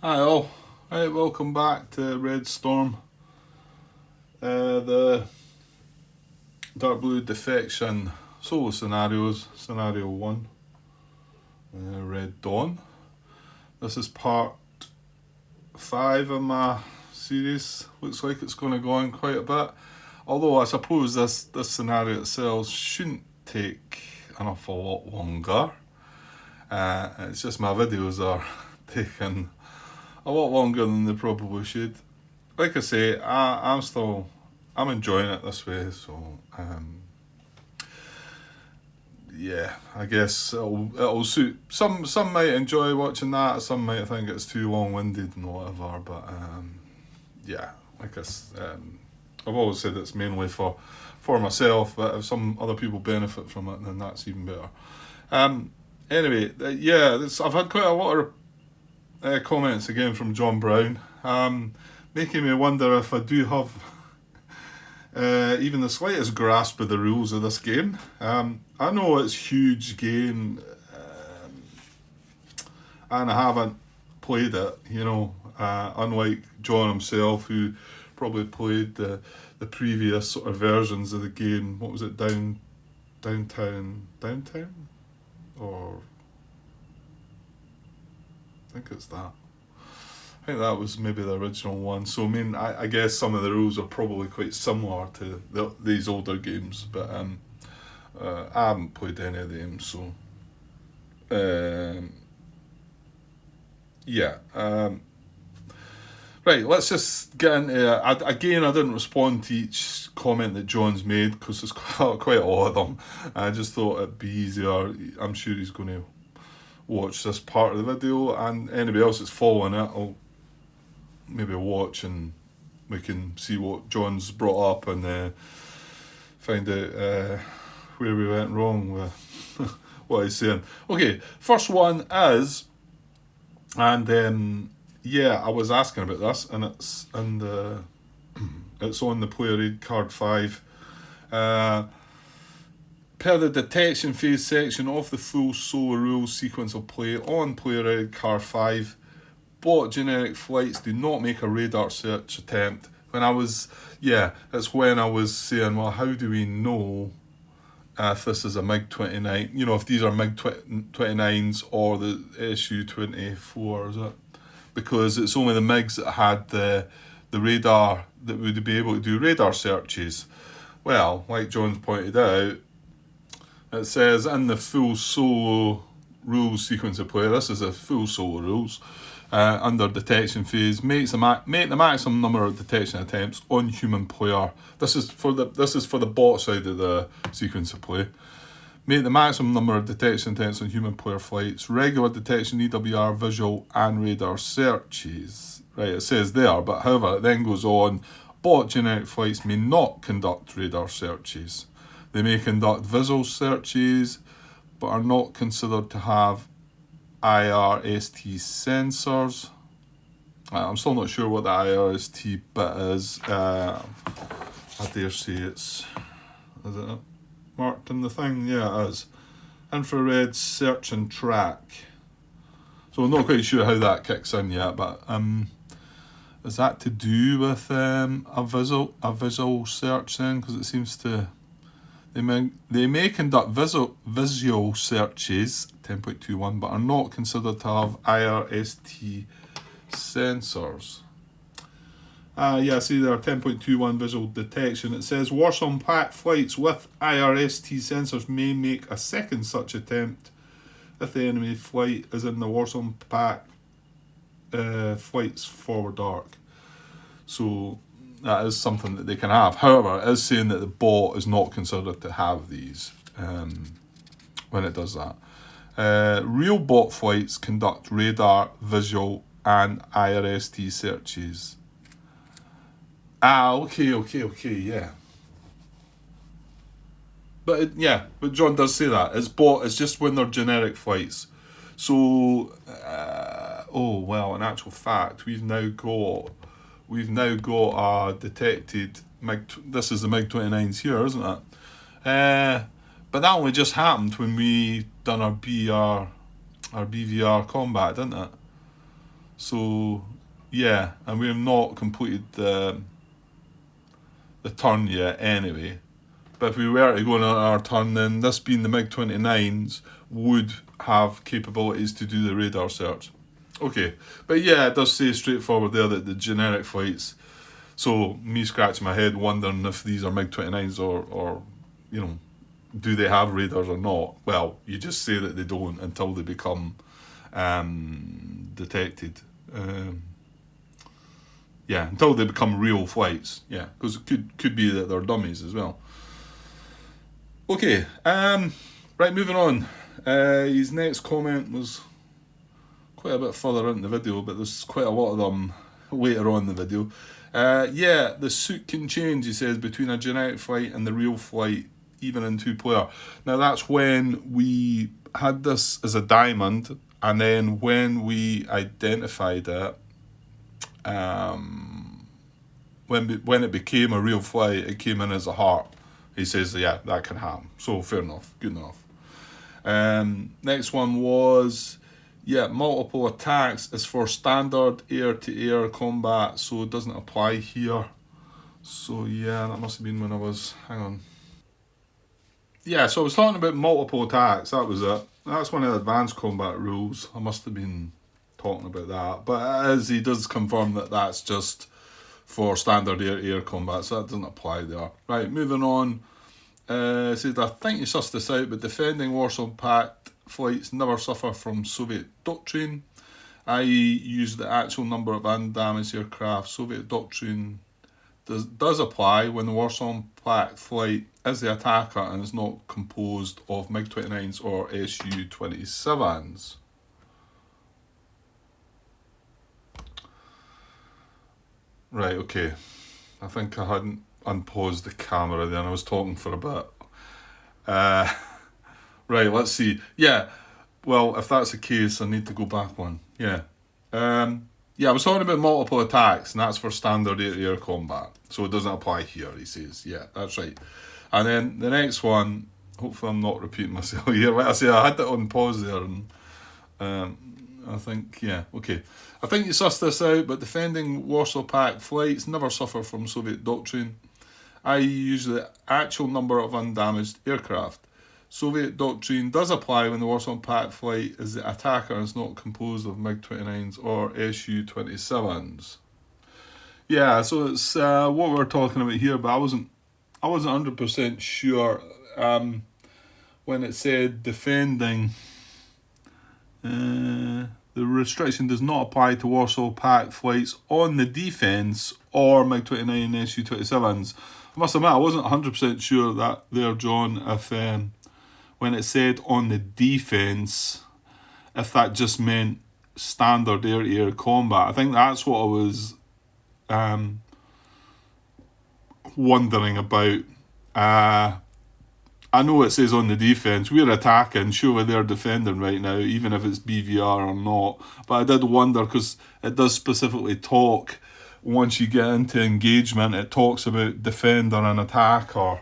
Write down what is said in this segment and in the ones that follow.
Hi all. Right, welcome back to Red Storm. The Dark Blue Defection solo scenarios, scenario 1, Red Dawn. This is part 5 of my series. Looks like it's going to go on quite a bit. Although I suppose this scenario itself shouldn't take an awful lot longer. It's just my videos are taking a lot longer than they probably should. Like I say, I'm enjoying it this way, so yeah, I guess it'll suit some. Some might enjoy watching that. Some might think it's too long winded and whatever. But yeah, I guess I've always said it's mainly for myself. But if some other people benefit from it, then that's even better. Anyway, I've had quite a lot of comments again from John Brown, making me wonder if I do have even the slightest grasp of the rules of this game. I know it's a huge game, and I haven't played it, unlike John himself, who probably played the previous sort of versions of the game. What was it, Downtown? Or I think it's that. I think that was maybe the original one. So I mean, I guess some of the rules are probably quite similar to these older games, but I haven't played any of them, so yeah. Right, let's just get into it. I didn't respond to each comment that John's made because there's quite a lot of them. I just thought it'd be easier. I'm sure he's going to watch this part of the video, and anybody else that's following it, I'll maybe watch and we can see what John's brought up and find out where we went wrong with what he's saying. Okay, first one is, and I was asking about this, and it's it's on the player aid card 5. Per the detection phase section of the full solo rules sequence of play on player aid card 5, bot generic flights do not make a radar search attempt. It's when I was saying, well, how do we know if this is a MiG-29? If these are MiG-29s or the Su-24, is it? Because it's only the MiGs that had the radar that would be able to do radar searches. Well, like John's pointed out, it says in the full solo rules sequence of play, this is a full solo rules, under detection phase, make the maximum number of detection attempts on human player. This is for the bot side of the sequence of play. Make the maximum number of detection attempts on human player flights, regular detection, EWR, visual, and radar searches. Right, it says there, but however, it then goes on, bot generic flights may not conduct radar searches. They may conduct visual searches, but are not considered to have IRST sensors. I'm still not sure what the IRST bit is. I dare say is it marked in the thing? Yeah, it is. Infrared search and track. So I'm not quite sure how that kicks in yet, but is that to do with a visual search then? Because it seems to they may conduct visual searches 10.21, but are not considered to have IRST sensors. See there, 10.21 visual detection. It says Warsaw Pact flights with IRST sensors may make a second such attempt if the enemy flight is in the Warsaw Pact flights forward arc. So that is something that they can have. However, it is saying that the bot is not considered to have these when it does that. Real bot flights conduct radar, visual, and IRST searches. Okay, yeah. But John does say that. It's just when they're generic flights. So, in actual fact, we've now got a detected this is the MiG-29s here, isn't it? But that only just happened when we done our BVR combat, didn't it? So yeah, and we have not completed the turn yet anyway. But if we were to go on our turn, then this being the MiG-29s would have capabilities to do the radar search. Okay, but yeah, it does say straightforward there that the generic flights. So me scratching my head wondering if these are MiG-29s or you know, do they have radars or not? Well, you just say that they don't until they become detected. Yeah, until they become real flights. Yeah, because it could be that they're dummies as well. Okay, right, moving on. His next comment was quite a bit further into the video, but there's quite a lot of them later on in the video. Yeah, the suit can change, he says, between a generic flight and the real flight, even in 2-player. Now that's when we had this as a diamond, and then when we identified it, when it became a real flight, it came in as a heart. He says, yeah, that can happen. So fair enough, good enough. Next one was, yeah, multiple attacks is for standard air-to-air combat, so it doesn't apply here. So yeah, that must have been when I was, hang on. Yeah, so I was talking about multiple attacks, that was it. That's one of the advanced combat rules. I must have been talking about that. But as he does confirm that that's just for standard air-to-air combat, so that doesn't apply there. Right, moving on. It says, I think you sussed this out, but defending Warsaw Pact flights never suffer from Soviet doctrine, i.e. use the actual number of undamaged aircraft. Soviet doctrine does apply when the Warsaw Pact flight is the attacker and is not composed of MiG-29s or Su-27s. Right, okay. I think I hadn't unpaused the camera then. I was talking for a bit. Right, let's see. Yeah, well, if that's the case, I need to go back one. Yeah. Yeah, I was talking about multiple attacks, and that's for standard air-to-air combat. So it doesn't apply here, he says. Yeah, that's right. And then the next one, hopefully I'm not repeating myself here. Like I say, I had that on pause there, and I think, yeah, okay. I think you sussed this out, but defending Warsaw Pact flights never suffer from Soviet doctrine, i.e. use the actual number of undamaged aircraft. Soviet doctrine does apply when the Warsaw Pact flight is the attacker and is not composed of MiG-29s or Su-27s. Yeah, so it's what we're talking about here, but I wasn't 100% sure when it said defending. The restriction does not apply to Warsaw Pact flights on the defence or MiG-29 and Su-27s. I must admit, I wasn't 100% sure that there, John, if when it said on the defence, if that just meant standard air-to-air combat. I think that's what I was wondering about. I know it says on the defence, we're attacking, surely they're defending right now, even if it's BVR or not. But I did wonder, because it does specifically talk, once you get into engagement, it talks about defender and attacker.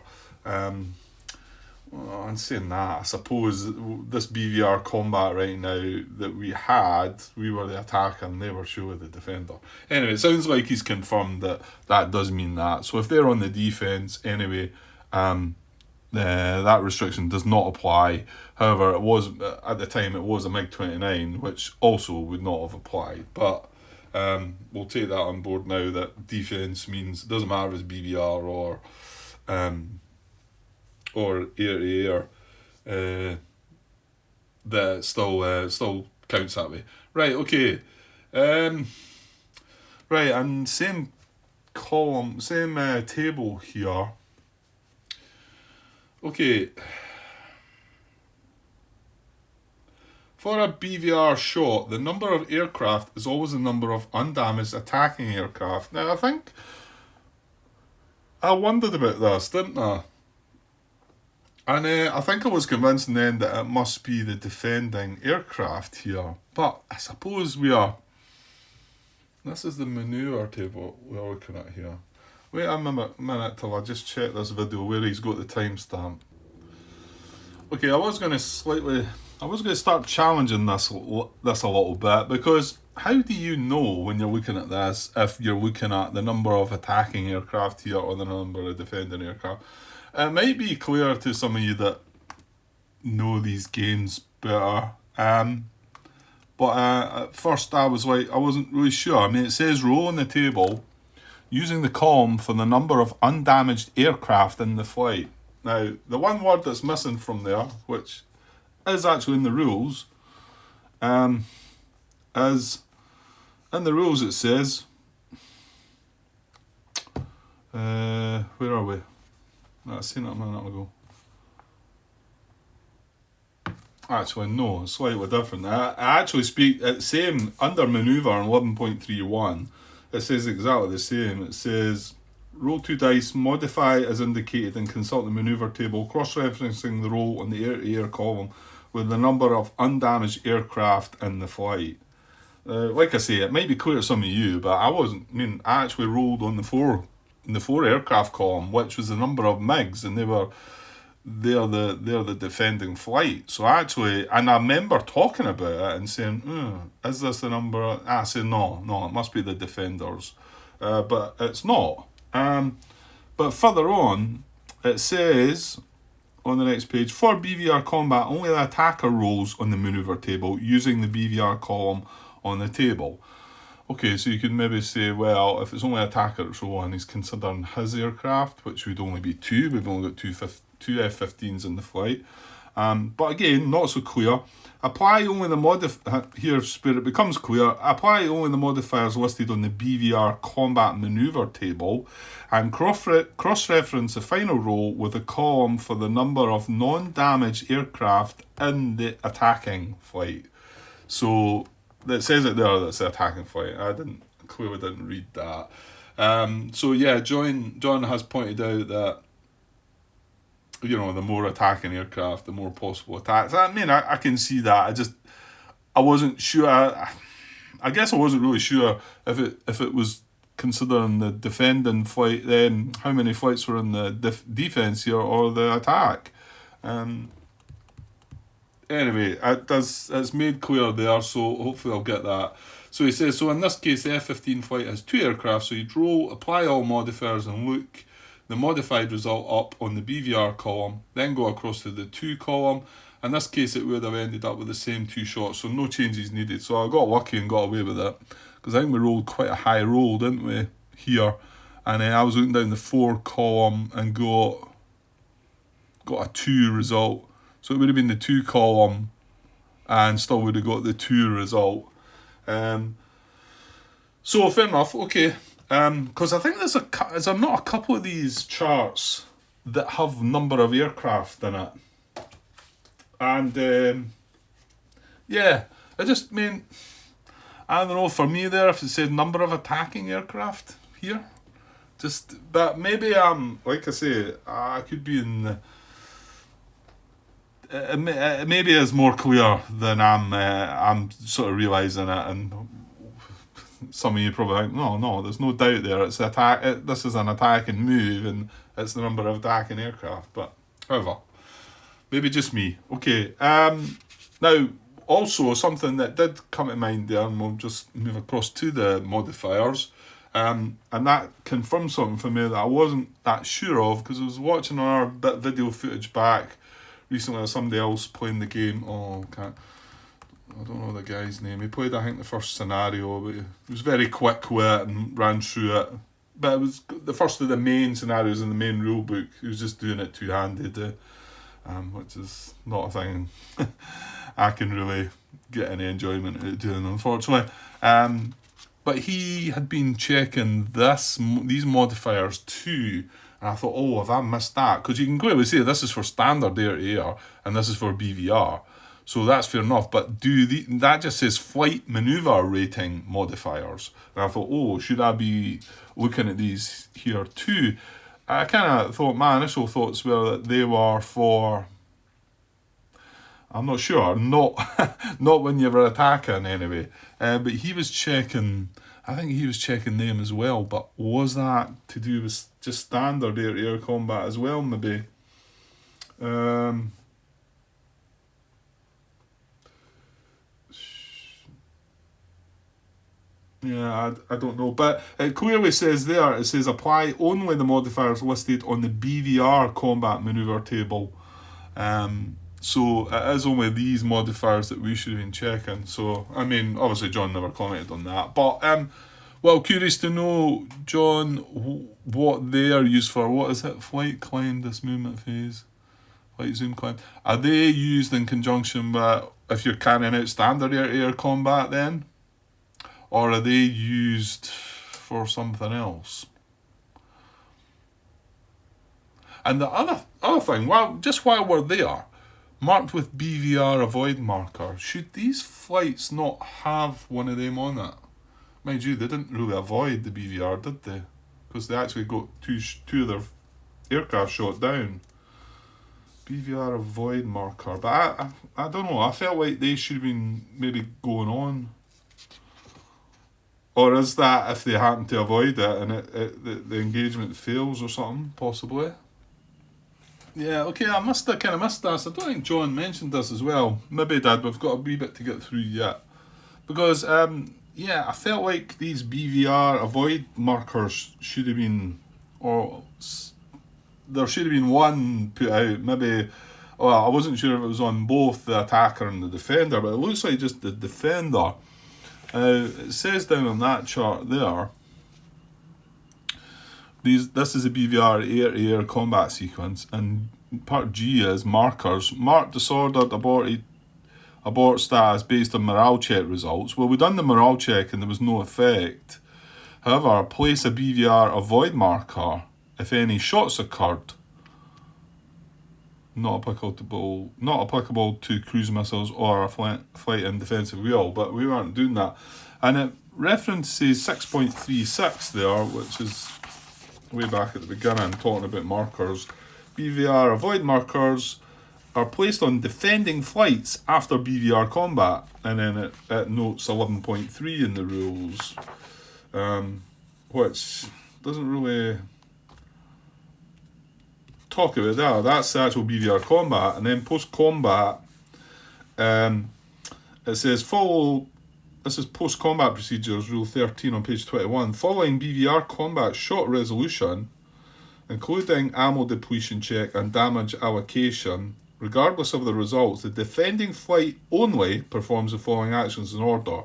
Well, I'm saying that, I suppose this BVR combat right now that we had, we were the attacker and they were surely the defender. Anyway, it sounds like he's confirmed that that does mean that. So if they're on the defence, anyway, that restriction does not apply. However, it was at the time it was a MiG-29, which also would not have applied. But we'll take that on board now, that defence means it doesn't matter if it's BVR or air-to-air, that it still counts that way. Right, okay. Right, and same column, same table here. Okay. For a BVR shot, the number of aircraft is always the number of undamaged attacking aircraft. Now, I think I wondered about this, didn't I? And I think I was convinced in the end that it must be the defending aircraft here. But I suppose we are... This is the maneuver table we're looking at here. Wait a minute till I just check this video where he's got the timestamp. Okay, I was going to start challenging this a little bit, because how do you know when you're looking at this if you're looking at the number of attacking aircraft here or the number of defending aircraft? It might be clear to some of you that know these games better. But at first I was like, I wasn't really sure. I mean, it says roll on the table using the column for the number of undamaged aircraft in the flight. Now, the one word that's missing from there, which is actually in the rules, is in the rules it says, where are we? I seen it a minute ago. Actually, no, it's slightly different. I actually speak, it's same under manoeuvre in 11.31. It says exactly the same. It says, roll 2 dice, modify as indicated, and consult the manoeuvre table, cross-referencing the roll on the air-to-air column with the number of undamaged aircraft in the flight. Like I say, it might be clear to some of you, but I actually rolled on the four aircraft column, which was the number of MiGs, and they're the defending flight. So actually, and I remember talking about it and saying, is this the number? I said, no, it must be the defenders. But it's not. But further on, it says on the next page, for BVR combat, only the attacker rolls on the manoeuvre table using the BVR column on the table. Okay, so you could maybe say, well, if it's only attacker that's rolling, he's considering his aircraft, which would only be 2. We've only got two F-15s in the flight. But again, not so clear. Apply only the here's where it becomes clear. Apply only the modifiers listed on the BVR combat manoeuvre table and cross-reference the final roll with a column for the number of non-damaged aircraft in the attacking flight. So it says it there that's the attacking flight. I clearly didn't read that. So yeah, John has pointed out that, you know, the more attacking aircraft, the more possible attacks. I mean, I can see that. I wasn't sure. I guess I wasn't really sure if it was considering the defending flight, then how many flights were in the defense here or the attack. Anyway, it's made clear there, so hopefully I'll get that. So he says, so in this case, the F-15 flight has 2 aircraft, so you'd roll, apply all modifiers, and look the modified result up on the BVR column, then go across to the 2 column. In this case, it would have ended up with the same 2 shots, so no changes needed. So I got lucky and got away with it, because I think we rolled quite a high roll, didn't we, here? And then I was looking down the 4 column and got a 2 result. So it would have been the 2 column and still would have got the 2 result. So fair enough, okay. Because I think is there not a couple of these charts that have number of aircraft in it? And yeah, I don't know, for me there, if it said number of attacking aircraft here, but maybe like I say, I could be in the, maybe it's more clear than I'm sort of realising it, and some of you probably think, no, there's no doubt there. It's this is an attacking move, and it's the number of attacking aircraft. But however, maybe just me. Okay. Now, also something that did come to mind there, and we'll just move across to the modifiers. And that confirmed something for me that I wasn't that sure of, because I was watching our bit video footage back recently of somebody else playing the game. I don't know the guy's name. He played, I think, the first scenario, but he was very quick with it and ran through it. But it was the first of the main scenarios in the main rule book. He was just doing it two-handed, which is not a thing I can really get any enjoyment out of doing, unfortunately. But he had been checking these modifiers too, and I thought, have I missed that? Because you can clearly see this is for standard air-to-air, and this is for BVR. So that's fair enough, but that just says flight manoeuvre rating modifiers. And I thought, should I be looking at these here too? I kind of thought, my initial thoughts were that they were for, I'm not sure, not when you were attacking anyway. But he was checking, I think he was checking them as well, but was that to do with just standard air-to-air combat as well, maybe? Yeah, I don't know. But it clearly says there, it says apply only the modifiers listed on the BVR combat maneuver table. So it is only these modifiers that we should have been checking. So, I mean, obviously John never commented on that. But, well, curious to know, John, what they are used for. What is it? Flight, climb, this movement phase? Flight, zoom, climb. Are they used in conjunction with, if you're carrying out standard air-to-air combat then? Or are they used for something else? And the other thing, just while we're there, marked with BVR avoid marker, should these flights not have one of them on it? Mind you, they didn't really avoid the BVR, did they? Because they actually got two of their aircraft shot down. BVR avoid marker, but I don't know. I felt like they should have been maybe going on. Or is that if they happen to avoid it and the engagement fails or something, possibly? Yeah, okay, I must have kind of missed this. I don't think John mentioned this as well. Maybe he did, we've got a wee bit to get through yet. Because, yeah, I felt like these BVR avoid markers should have been, or there should have been one put out, maybe, well, I wasn't sure if it was on both the attacker and the defender, but it looks like just the defender. It says down on that chart there, this is a BVR air-to-air combat sequence, and part G is markers. Mark disordered abort status based on morale check results. Well, we done the morale check and there was no effect. However, place a BVR avoid marker if any shots occurred. Not applicable to cruise missiles or a flight in defensive wheel, but we weren't doing that. And it references 6.36 there, which is way back at the beginning, talking about markers. BVR avoid markers are placed on defending flights after BVR combat, and then it notes 11.3 in the rules, which doesn't really talk about that. That's the actual BVR combat, and then post-combat, it says follow. This is post-combat procedures, rule 13 on page 21. Following BVR combat shot resolution, including ammo depletion check and damage allocation, regardless of the results, the defending flight only performs the following actions in order.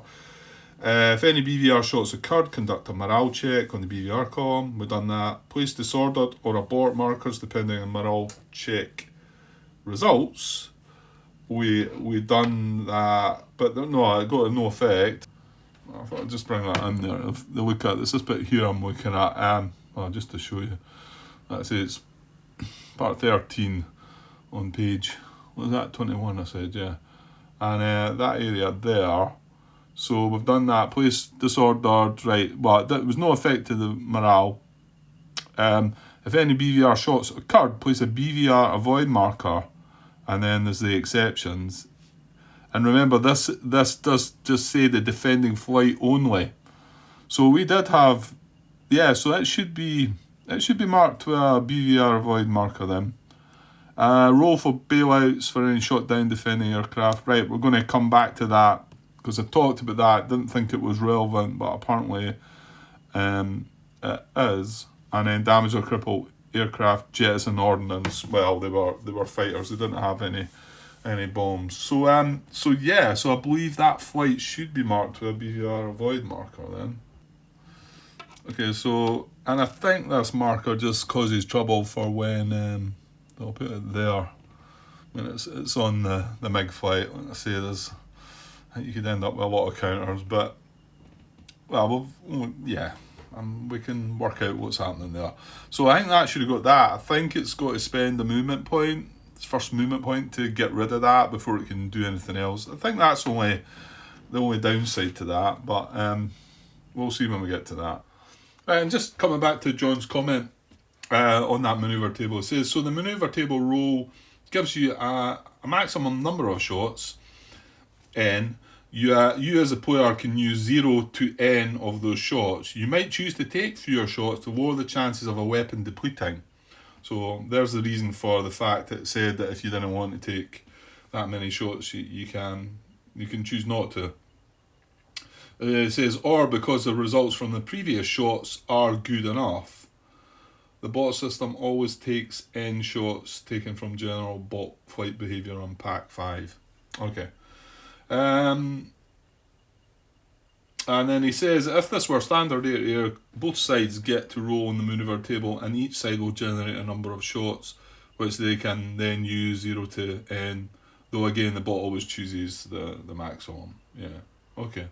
If any BVR shots occurred, conduct a morale check on the BVR column. We've done that. Place disordered or abort markers depending on morale check results. We done that, but no, it got no effect. I thought I'd just bring that in there. If they look at this bit here, I'm looking at, well, just to show you. That's it, it's part 13 on page, what was that, 21 I said, yeah. And that area there, so we've done that, place disordered, right, well, there was no effect to the morale. If any BVR shots occurred, place a BVR avoid marker, and then there's the exceptions. And remember, this does just say the defending flight only. So we did have, yeah, so it should be marked with a BVR avoid marker then. Roll for bailouts for any shot down defending aircraft. Right, we're going to come back to that because I talked about that. Didn't think it was relevant, but apparently it is. And then damage or cripple aircraft, jets and ordnance. Well, they were fighters. They didn't have any bombs. So yeah. So I believe that flight should be marked with a BVR avoid marker then. Okay. So, and I think this marker just causes trouble for when I'll put it there. When it's on the MiG flight. Like I say, I think you could end up with a lot of counters, but well, yeah. We can work out what's happening there. So I think that should have got that. I think it's got to spend the movement point, its first movement point, to get rid of that before it can do anything else. I think that's the only downside to that, but we'll see when we get to that. And just coming back to John's comment on that manoeuvre table, it says, so the manoeuvre table rule gives you a maximum number of shots, N. You as a player can use 0 to N of those shots. You might choose to take fewer shots to lower the chances of a weapon depleting. So there's the reason for the fact that it said that if you didn't want to take that many shots, you can choose not to. It says, or because the results from the previous shots are good enough. The bot system always takes N shots taken from general bot flight behaviour on pack 5. Okay. And then he says, if this were standard air-to-air, both sides get to roll on the maneuver table and each side will generate a number of shots, which they can then use 0 to N, though again the bot always chooses the maximum. Yeah, okay.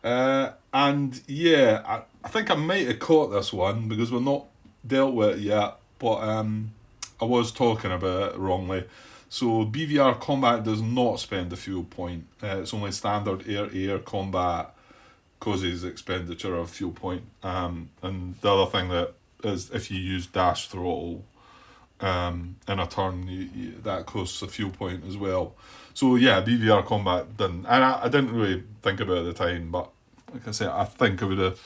And yeah, I think I might have caught this one because we're not dealt with it yet, but I was talking about it wrongly. So BVR combat does not spend a fuel point. It's only standard air-to-air combat causes expenditure of fuel point. And the other thing that is if you use dash throttle in a turn, that costs a fuel point as well. So yeah, BVR combat didn't. And I didn't really think about it at the time, but like I said, I think I would have,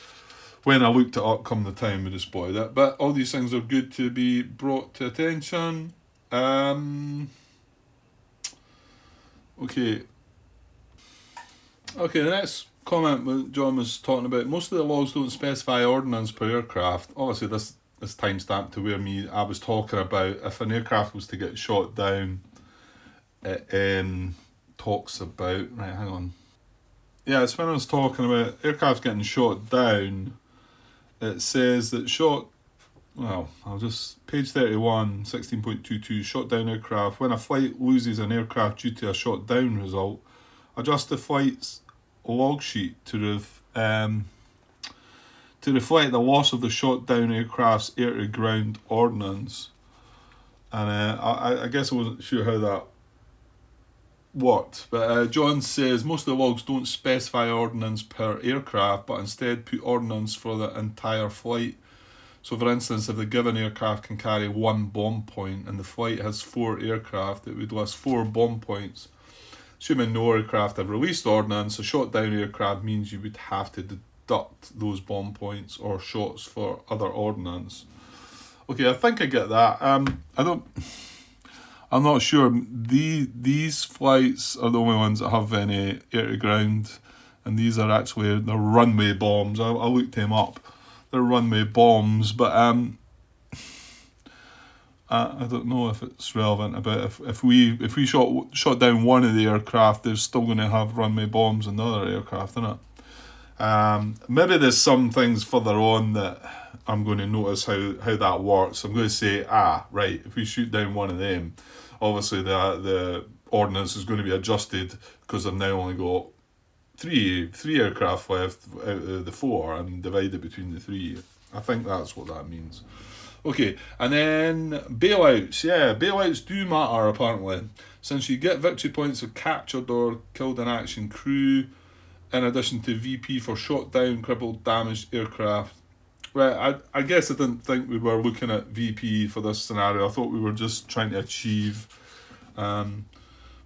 when I looked it up come the time, would have spotted it. But all these things are good to be brought to attention. Okay, the next comment John was talking about, most of the logs don't specify ordnance per aircraft. Obviously this is timestamped to where I was talking about if an aircraft was to get shot down, it talks about, right, hang on. Yeah, it's when I was talking about aircraft getting shot down, it says that page 31, 16.22, shot down aircraft. When a flight loses an aircraft due to a shot down result, adjust the flight's log sheet to reflect the loss of the shot down aircraft's air-to-ground ordnance. And I guess I wasn't sure how that worked, but John says most of the logs don't specify ordnance per aircraft, but instead put ordnance for the entire flight. So for instance, if the given aircraft can carry 1 bomb point and the flight has 4 aircraft, it would list 4 bomb points. Assuming no aircraft have released ordnance, a shot down aircraft means you would have to deduct those bomb points or shots for other ordnance. Okay, I think I get that. I'm not sure. These flights are the only ones that have any air to ground, and these are actually the runway bombs. I looked them up. They're runway bombs, but I don't know if it's relevant about if we shot down one of the aircraft, they're still going to have runway bombs in the other aircraft, isn't it? Maybe there's some things further on that I'm going to notice how that works. I'm going to say, right, if we shoot down one of them, obviously the ordnance is going to be adjusted because they've now only got three aircraft left out of the 4 and divide it between the 3. I think that's what that means. Okay, and then bailouts. Yeah, bailouts do matter apparently, since you get victory points of captured or killed in action crew, in addition to VP for shot down, crippled, damaged aircraft. Right, I guess I didn't think we were looking at VP for this scenario. I thought we were just trying to achieve.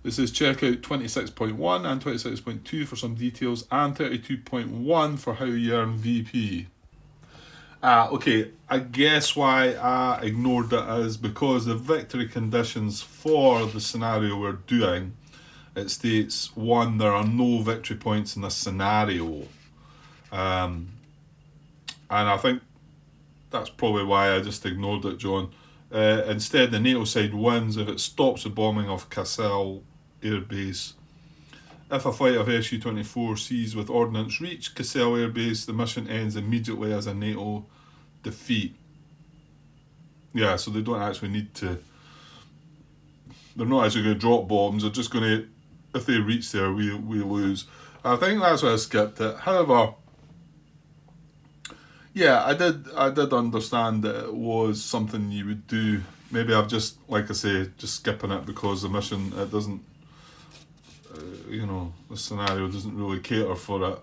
This is check out 26.1 and 26.2 for some details, and 32.1 for how you earn VP. Okay, I guess why I ignored it is because the victory conditions for the scenario we're doing, it states 1, there are no victory points in the scenario. And I think that's probably why I just ignored it, John. Instead, the NATO side wins if it stops the bombing of Cassel Air Base. If a flight of Su-24 sees with ordnance reach Cassel Air Base, the mission ends immediately as a NATO defeat. Yeah, so they don't actually need to... They're not actually going to drop bombs, they're just going to... If they reach there, we lose. I think that's why I skipped it. However... Yeah, I did understand that it was something you would do. Maybe I've just, like I say, just skipping it because the mission, it doesn't, the scenario doesn't really cater for it.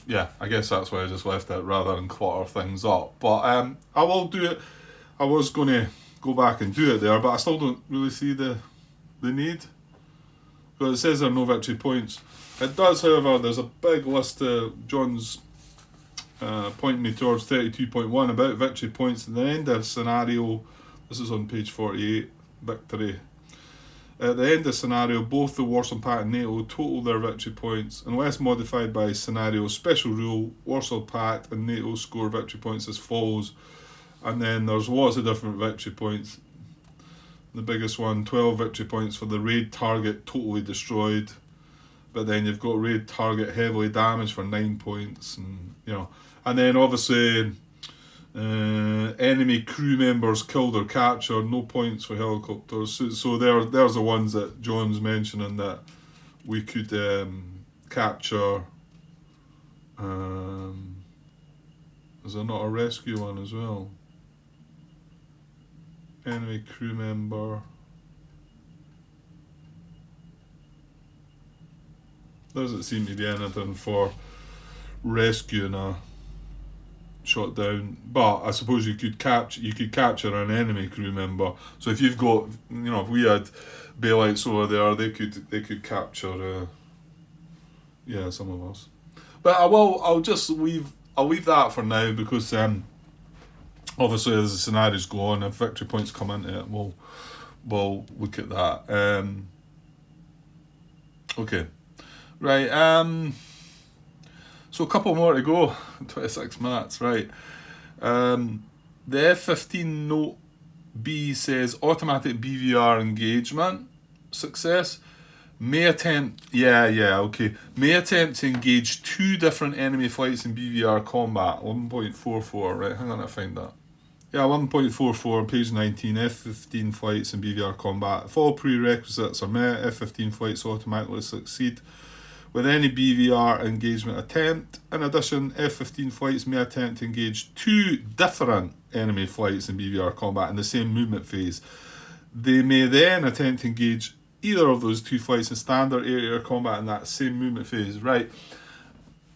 Yeah, I guess that's why I just left it rather than clutter things up. But I will do it. I was going to go back and do it there, but I still don't really see the need. Because it says there are no victory points. It does, however, there's a big list of John's pointing me towards 32.1 about victory points at the end of scenario. This is on page 48, victory. At the end of the scenario, both the Warsaw Pact and NATO total their victory points, unless modified by scenario special rule. Warsaw Pact and NATO score victory points as follows. And then there's lots of different victory points. The biggest one, 12 victory points for the raid target totally destroyed. But then you've got raid target heavily damaged for 9 points, and and then obviously enemy crew members killed or captured, no points for helicopters. So there's the ones that John's mentioning that we could capture. Is there not a rescue one as well? Enemy crew member. Doesn't seem to be anything for rescuing a shot down, but I suppose you could capture an enemy crew member. So if you've got, if we had Baileites over there, they could capture some of us. But I'll leave that for now, because obviously as the scenarios go on, if victory points come into it, we'll look at that. Okay. Right, so a couple more to go, 26 minutes, right. The F-15 note B says automatic BVR engagement, success. May attempt to engage 2 different enemy flights in BVR combat, 11.44, right, hang on, I'll find that. Yeah, 11.44, page 19, F-15 flights in BVR combat. If all prerequisites are met, F-15 flights automatically succeed with any BVR engagement attempt. In addition, F-15 flights may attempt to engage 2 different enemy flights in BVR combat in the same movement phase. They may then attempt to engage either of those 2 flights in standard air-to-air combat in that same movement phase. Right,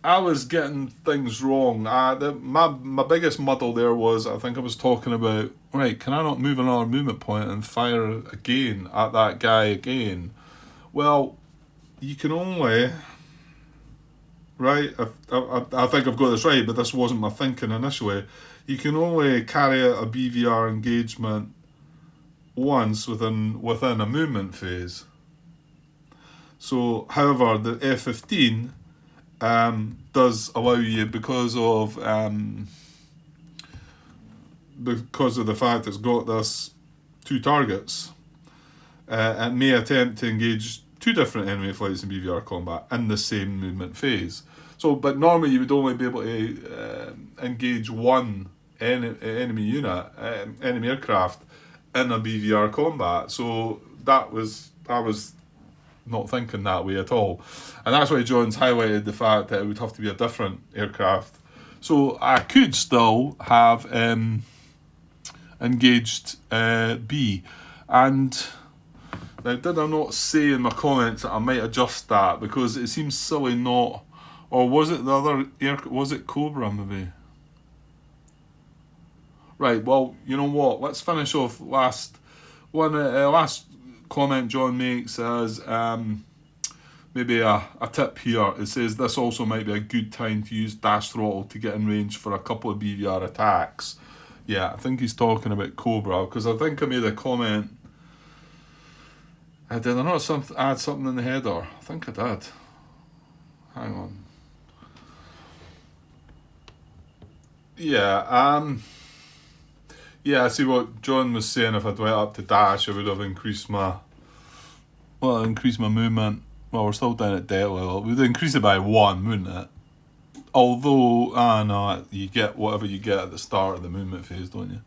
I was getting things wrong. My biggest muddle there was, I think I was talking about, right, can I not move another movement point and fire again at that guy again? Well, you can only, right, I think I've got this right, but this wasn't my thinking initially. You can only carry out a BVR engagement once within a movement phase. So, however, the F-15 does allow you, because of the fact it's got this 2 targets, it may attempt to engage 2 different enemy flights in BVR combat in the same movement phase. So, but normally you would only be able to engage 1 enemy unit, enemy aircraft, in a BVR combat. So I was not thinking that way at all, and that's why John's highlighted the fact that it would have to be a different aircraft. So I could still have engaged B, and now, did I not say in my comments that I might adjust that, because it seems silly not, or was it the other was it Cobra maybe? Right, well, you know what, let's finish off last comment John makes as maybe a tip here. It says this also might be a good time to use dash throttle to get in range for a couple of BVR attacks. Yeah, I think he's talking about Cobra, because I think I made a comment. Did I not add something in the header? I think I did. Hang on. Yeah, I see what John was saying. If I'd went up to dash, I would have increased my movement. Well, we're still down at deck level. We'd increase it by 1, wouldn't it? Although, no, you get whatever you get at the start of the movement phase, don't you?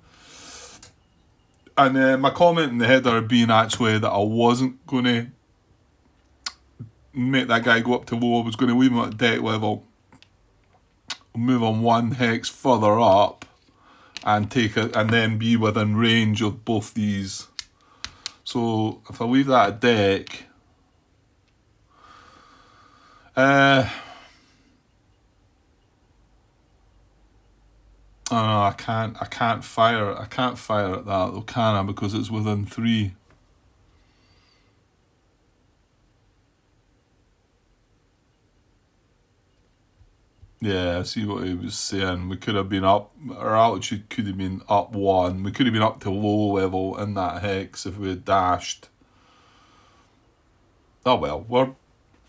And my comment in the header being actually that I wasn't going to make that guy go up to low. I was going to leave him at deck level, move on 1 hex further up, and and then be within range of both these. So if I leave that at deck, oh no, I can't fire at that though, can I? Because it's within 3. Yeah, I see what he was saying. We could have been up, our altitude could have been up 1. We could have been up to low level in that hex if we had dashed. Oh well,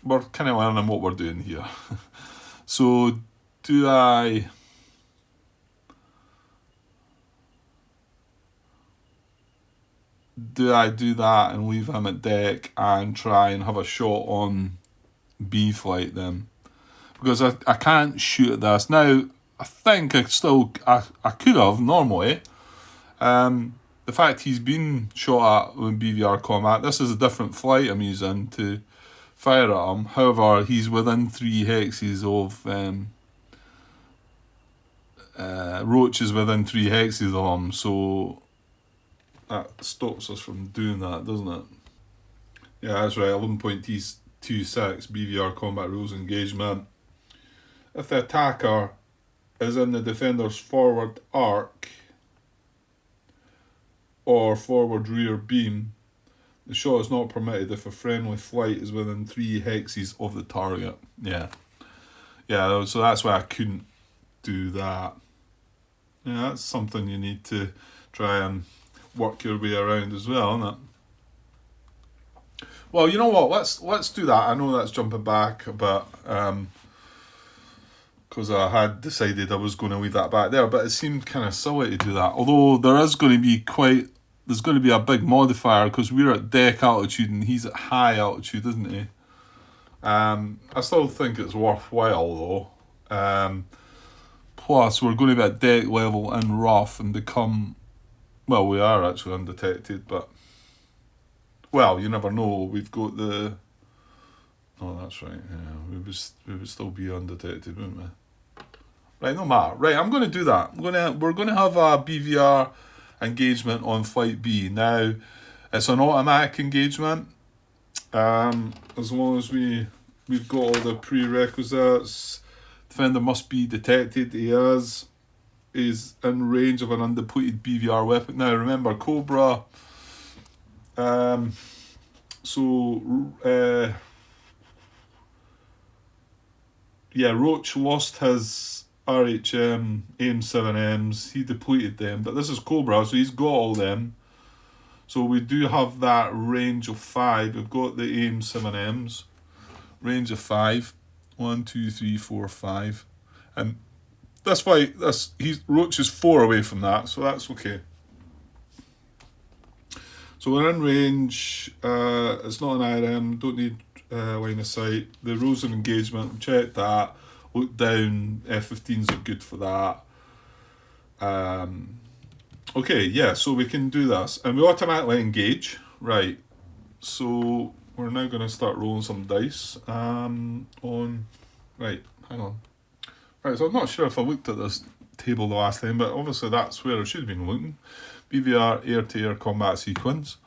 we're kind of learning what we're doing here. So do I do that and leave him at deck and try and have a shot on B flight then? Because I can't shoot at this. Now, I think I could have normally. The fact he's been shot at in BVR combat, this is a different flight I'm using to fire at him. However, he's within 3 hexes of Roach is within 3 hexes of him, so that stops us from doing that, doesn't it? Yeah, that's right. 11.26 BVR combat rules engagement. If the attacker is in the defender's forward arc or forward rear beam, the shot is not permitted if a friendly flight is within 3 hexes of the target. Yeah, so that's why I couldn't do that. Yeah, that's something you need to try and work your way around as well, isn't it? Well, you know what? Let's do that. I know that's jumping back, but because I had decided I was going to leave that back there, but it seemed kind of silly to do that. Although there's going to be a big modifier because we're at deck altitude and he's at high altitude, isn't he? I still think it's worthwhile though. Plus, we're going to be at deck level in rough and become... Well, we are actually undetected, but... Well, you never know. We've got the... Oh, that's right. Yeah, we would still be undetected, wouldn't we? Right, no matter. Right, I'm going to do that. We're going to have a BVR engagement on Flight B. Now, it's an automatic engagement. As long as we've got all the prerequisites... Defender must be detected. He is in range of an undepleted BVR weapon. Now remember, Cobra. Roach lost his RHM AIM-7Ms. He depleted them, but this is Cobra, so he's got all them. So we do have that range of 5. We've got the AIM-7Ms, range of 5. 1, 2, 3, 4, 5, and that's why Roach is 4 away from that, so that's okay. So we're in range. It's not an IRM. Don't need line of sight. The rules of engagement. Check that. Look down. F-15s are good for that. Okay, yeah. So we can do this, and we automatically engage. Right. So we're now going to start rolling some dice right, hang on. Right, so I'm not sure if I looked at this table the last time, but obviously that's where I should have been looking. BVR air-to-air combat sequence.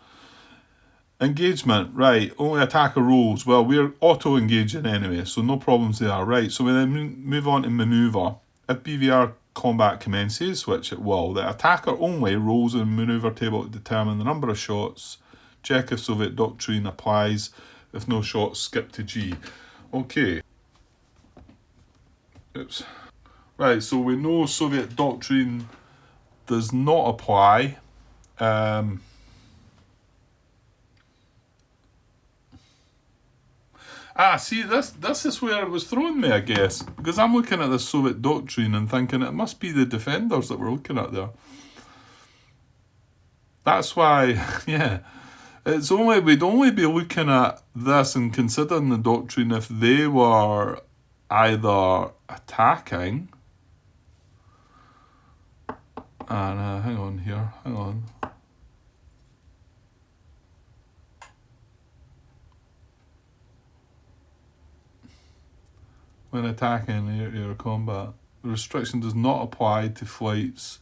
Engagement, right, only attacker rolls. Well, we're auto-engaging anyway, so no problems there. Right, so we then move on to manoeuvre. If BVR combat commences, which it will, the attacker only rolls in the manoeuvre table to determine the number of shots. Check if Soviet doctrine applies. If no shots, skip to G. Okay. Oops. Right, so we know Soviet doctrine does not apply. See, this is where it was throwing me, I guess. Because I'm looking at the Soviet doctrine and thinking it must be the defenders that we're looking at there. That's why, yeah. We'd only be looking at this and considering the doctrine if they were either attacking. Hang on. When attacking air-to-air combat, the restriction does not apply to flights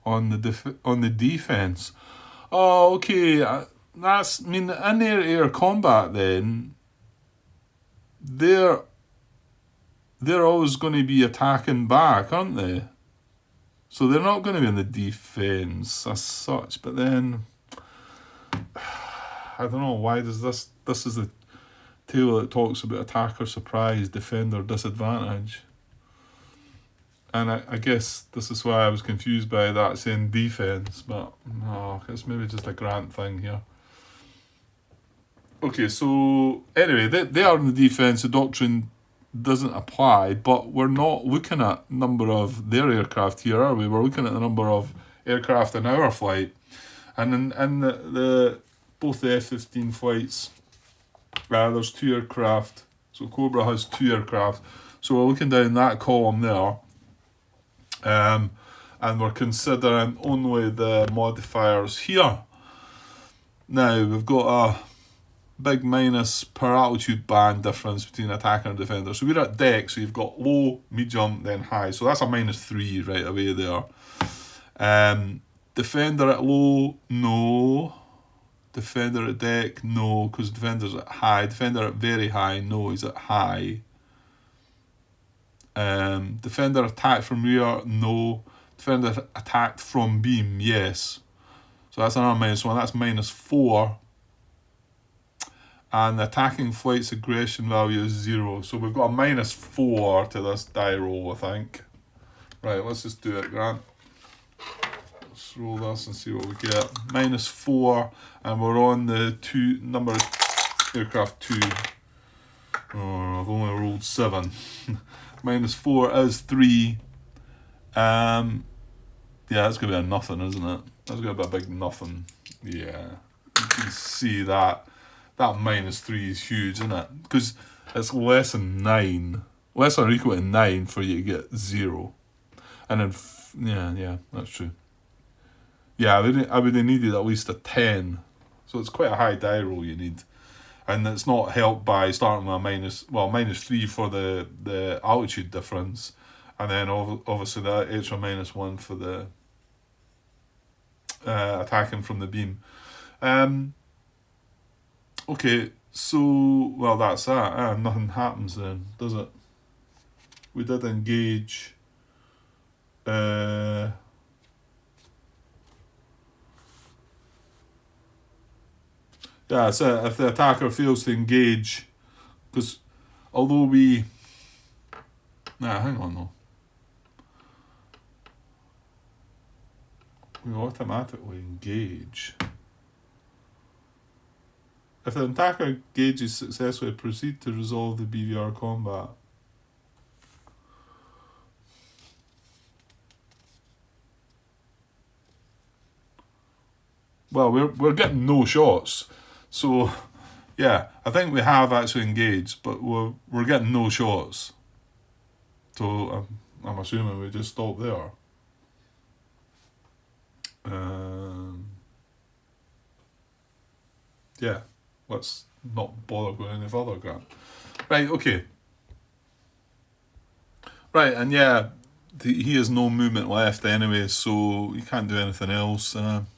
on the defense. Oh, okay. In air-to-air combat then, they're always going to be attacking back, aren't they? So they're not going to be in the defense as such. But then, I don't know, why does this is the table that talks about attacker surprise, defender disadvantage. And I guess this is why I was confused by that saying defense, but no, it's maybe just a Grant thing here. Okay, so anyway, they are in the defence. The doctrine doesn't apply, but we're not looking at number of their aircraft here, are we? We're looking at the number of aircraft in our flight, and in the both the F-15 flights, there's 2 aircraft. So Cobra has 2 aircraft. So we're looking down that column there, and we're considering only the modifiers here. Now we've got a big minus per altitude band difference between attacker and defender. So we're at deck, so you've got low, medium, then high. So that's a -3 right away there. Defender at low, no. Defender at deck, no, because defender's at high. Defender at very high, no, he's at high. Defender attacked from rear, no. Defender attacked from beam, yes. So that's another -1, that's -4. And the attacking flight's aggression value is 0. So we've got a -4 to this die roll, I think. Right, let's just do it, Grant. Let's roll this and see what we get. -4, and we're on the number of aircraft 2. Oh, I've only rolled 7. -4 is 3. Yeah, that's going to be a nothing, isn't it? That's going to be a big nothing. Yeah, you can see that. That -3 is huge, isn't it? Because it's less than 9. Less than or equal to 9 for you to get 0. And then, yeah, that's true. Yeah, I would have needed at least a 10. So it's quite a high die roll you need. And it's not helped by starting with a -3 for the altitude difference. And then obviously that extra -1 for the attacking from the beam. Okay, so, well, that's that. Nothing happens then, does it? We did engage. Yeah, so if the attacker fails to engage, because although we... hang on though. We automatically engage. If the attacker engages successfully, proceed to resolve the BVR combat. Well, we're getting no shots, so yeah, I think we have actually engaged, but we're getting no shots. So I'm assuming we just stop there. Yeah, let's not bother going any further, Grant. Right, okay. Right, and yeah, he has no movement left anyway, so he can't do anything else.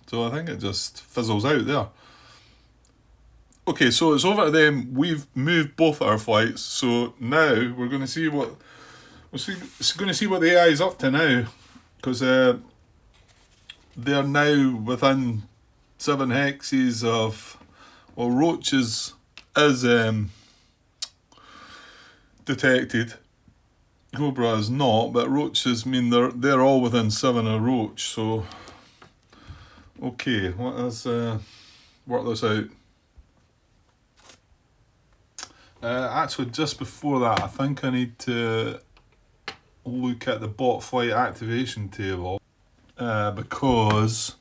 So I think it just fizzles out there. Okay, so it's over to them. We've moved both our flights, so now we're going to see what the AI is up to now, because they're now within 7 hexes of... Well, roaches is detected. Cobra is not, but roaches mean they're all within 7 of roach. So, okay, let's work this out. Actually, just before that, I think I need to look at the bot flight activation table, because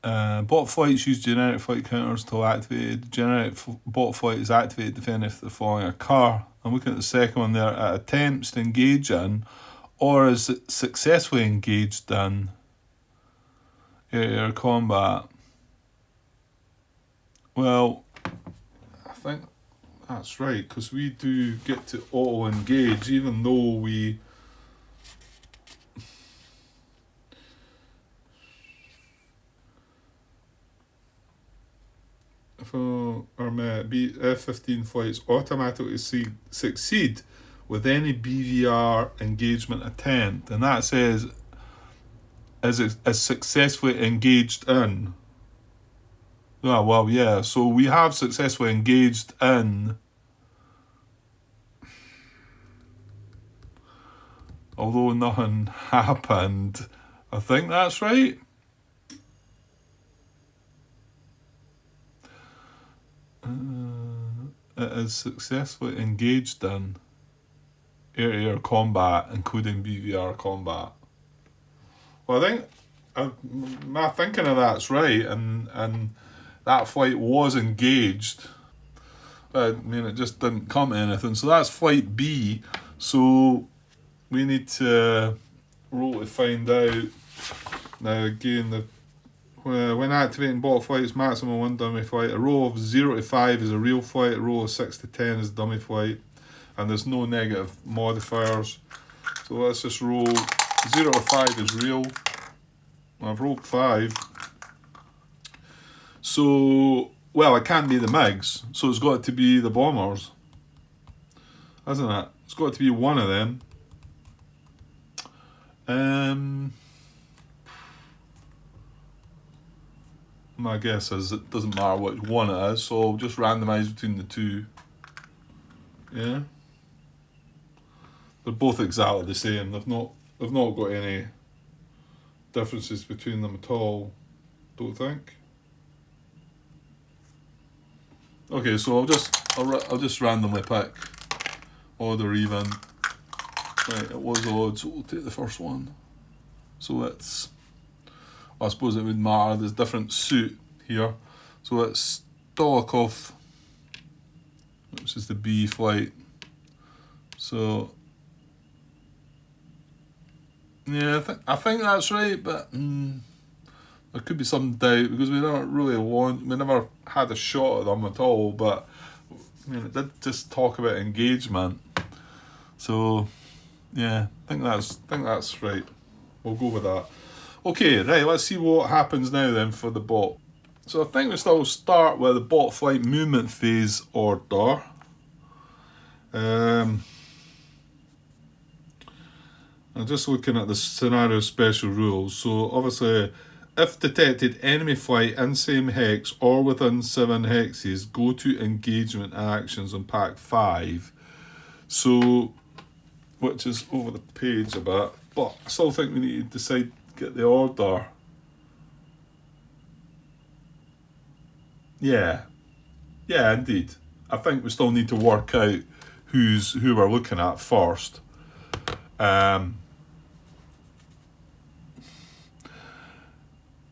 bot flights use generic flight counters till activated. Generic bot flight is activated depending if they're following a car. I'm looking at the second one there. At attempts to engage in, or is it successfully engaged in air combat? Well, I think that's right, because we do get to auto engage even though we... For our F-15 flights automatically succeed with any BVR engagement attempt, and that says is successfully engaged in. Oh, well, yeah, so we have successfully engaged in, although nothing happened. I think that's right. It is successfully engaged in air-to-air combat, including BVR combat. Well, I think my thinking of that's right, and that flight was engaged. I mean, it just didn't come to anything. So that's flight B. So we need to roll to find out. Now again, when activating bot flights, maximum one dummy flight. A row of 0 to 5 is a real flight. A row of 6 to 10 is dummy flight. And there's no negative modifiers. So let's just roll 0 to 5 is real. I've rolled 5. So, well, it can't be the MiGs. So it's got to be the bombers. Hasn't it? It's got to be one of them. My guess is it doesn't matter which one it is, so I'll just randomise between the two. Yeah. They're both exactly the same. They've not got any differences between them at all, don't think. Okay, so I'll just randomly pick odd or even. Right, it was odd, so we'll take the first one. So it's, I suppose it would matter, there's different suit here. So it's Dolokhov, which is the B flight. So yeah, I think that's right, but there could be some doubt because we never had a shot at them at all. But I mean, it did just talk about engagement. So yeah, I think that's right. We'll go with that. Okay, right. Let's see what happens now then for the bot. So I think we still start with the bot flight movement phase order. I'm just looking at the scenario special rules. So obviously, if detected enemy flight in same hex or within 7 hexes, go to engagement actions on pack 5. So, which is over the page a bit, but I still think we need to get the order. Yeah, indeed. I think we still need to work out who we're looking at first.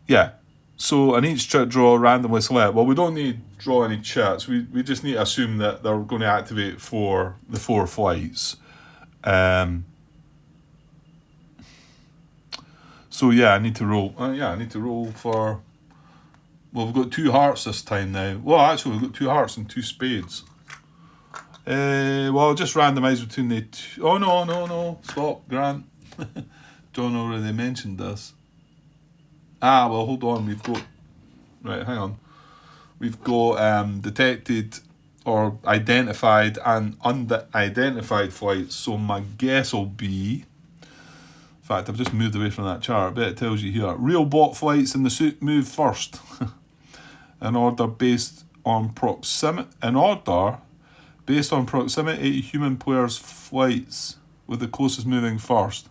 Yeah, so in each chit draw randomly select. Well, we don't need to draw any chits. We just need to assume that they're going to activate for the 4 flights. So yeah, I need to roll. I need to roll for. Well, we've got 2 hearts this time now. Well, actually, we've got 2 hearts and 2 spades. Well, I'll just randomise between the 2. Oh no! Stop, Grant. John already mentioned this. Well, hold on. We've got. Right, hang on. We've got detected or identified and unidentified flights. So my guess will be. In fact, I've just moved away from that chart. I bet it tells you here. Real bot flights in the suit move first. In order based on proximity. Based on proximity to human players' flights, with the closest moving first.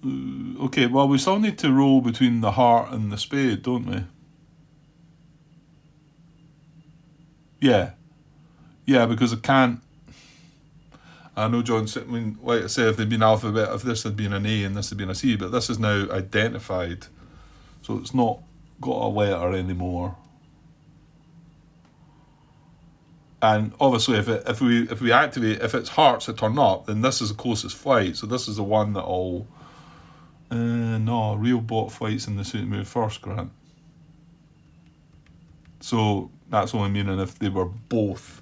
Okay, well, we still need to roll between the heart and the spade, don't we? Yeah, because it can't. I know John said, I mean, like I said, if they'd been alphabet, if this had been an A and this had been a C, but this is now identified, so it's not got a letter anymore. And obviously, if we activate, if it's hearts that turn up, then this is the closest flight. So this is the one that'll. No, real bot flights in the suit move first, Grant. So that's only meaning if they were both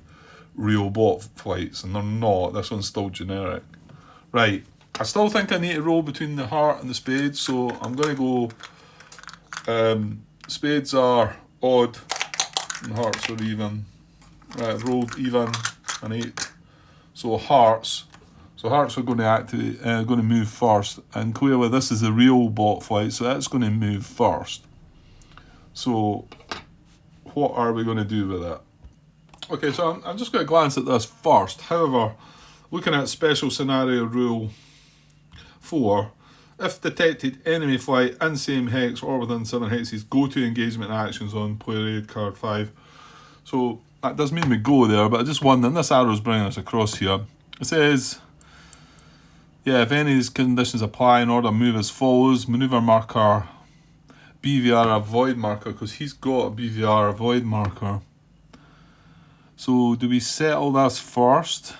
real bot flights, and they're not. This one's still generic. Right. I still think I need to roll between the heart and the spades, so I'm going to go. Spades are odd, and hearts are even. Right, I've rolled even an 8. So hearts. So hearts are going to activate, going to move first, and clearly this is a real bot flight, so that's going to move first. So what are we going to do with it? Okay, so I'm just going to glance at this first. However, looking at special scenario rule 4, If detected, enemy flight in same hex or within 7 hexes, go to engagement actions on player aid card 5. So that does mean we go there, but I just wonder, and this arrow's bringing us across here. It says, yeah, if any of these conditions apply, in order move as follows: maneuver marker, BVR avoid marker, because he's got a BVR avoid marker. So do we settle this first?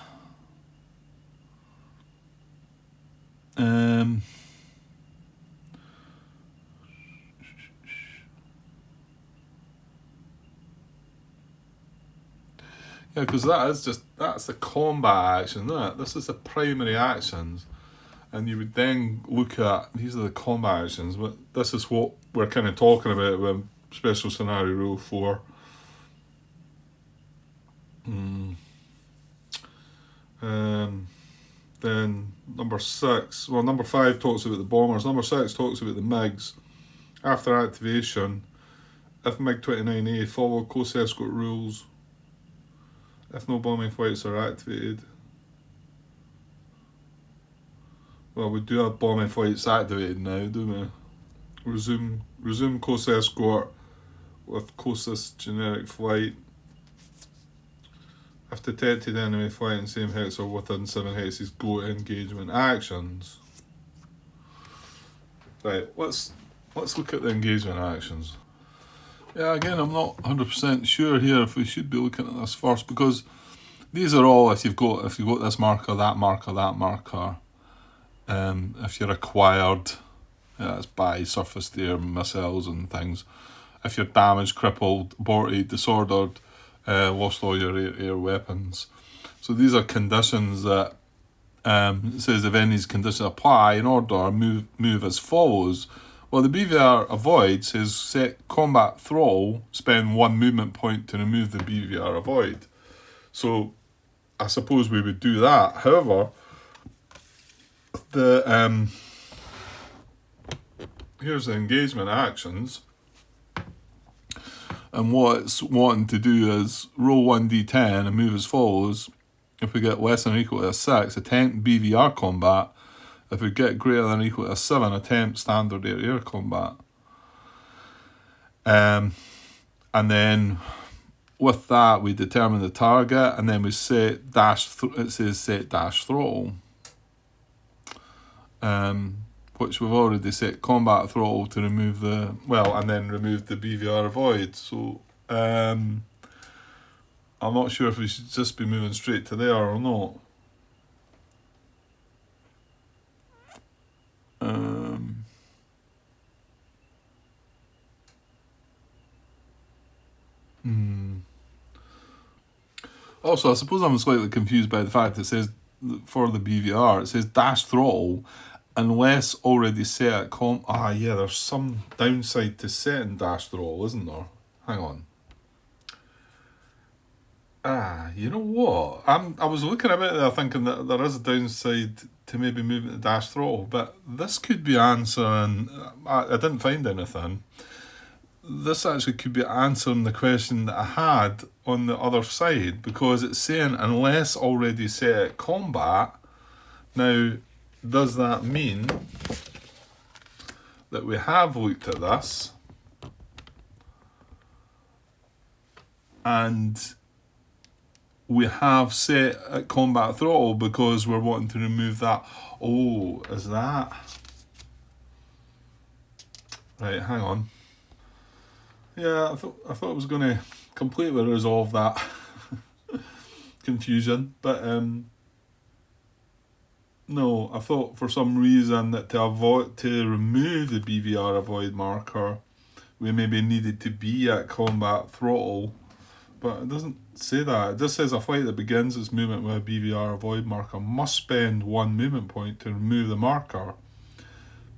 Yeah, because that's the combat action, isn't it? This is the primary actions. And you would then look at, these are the combat actions, but this is what we're kind of talking about with Special Scenario Rule 4. Then number 6, well, number 5 talks about the bombers, number 6 talks about the MiGs. After activation, if MiG-29A follow close escort rules, if no bombing flights are activated. Well, we do have bombing flights activated now, don't we? Resume close escort with closest generic flight. If detected enemy flight in same hex or within 7 hexes, go to engagement actions. Right, let's look at the engagement actions. Yeah, again, I'm not 100% sure here if we should be looking at this first, because these are all if you've got this marker, that marker, that marker. If you're acquired, it's by surface to air missiles and things. If you're damaged, crippled, aborted, disordered, lost all your air weapons. So these are conditions that it says if any of these conditions apply, in order move as follows. Well, the BVR avoid says set combat throttle, spend 1 movement point to remove the BVR avoid. So I suppose we would do that. However, here's the engagement actions, and what it's wanting to do is roll 1d10 and move as follows. If we get less than or equal to a 6, attempt BVR combat. If we get greater than or equal to a 7, attempt standard air-to-air combat. And then with that, we determine the target, and then we set it says set dash throttle, which we've already set combat throttle to remove and then remove the BVR avoid. So I'm not sure if we should just be moving straight to there or not. Also, I suppose I'm slightly confused by the fact that it says for the BVR, it says dash throttle unless already set at there's some downside to setting dash throttle, isn't there? Hang on. You know what? I was looking about there thinking that there is a downside to maybe moving the dash throttle, but this could be answering. I didn't find anything. This actually could be answering the question that I had on the other side, because it's saying unless already set at combat. Now, does that mean that we have looked at this and we have set at combat throttle because we're wanting to remove that? Oh, is that? Right, hang on. Yeah, I thought I was going to completely resolve that confusion, but no, I thought for some reason that to remove the BVR avoid marker, we maybe needed to be at combat throttle, but it doesn't say that. It just says a flight that begins its movement with a BVR avoid marker must spend 1 movement point to remove the marker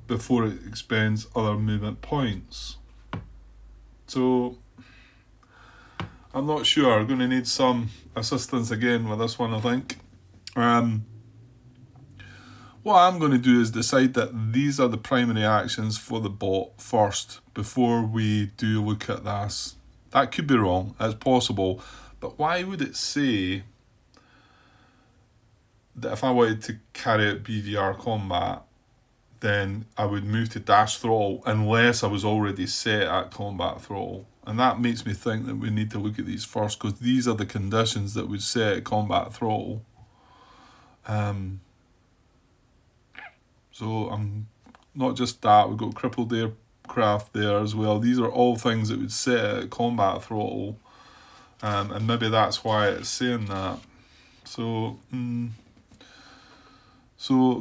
before it expends other movement points. So I'm not sure. I'm going to need some assistance again with this one, I think. What I'm going to do is decide that these are the primary actions for the bot first before we do look at this. That could be wrong, it's possible, but why would it say that if I wanted to carry out BVR combat then I would move to dash throttle unless I was already set at combat throttle. And that makes me think that we need to look at these first, because these are the conditions that would set at combat throttle. So I'm not just that, we've got crippled aircraft there as well. These are all things that would set at combat throttle. And maybe that's why it's saying that. So, going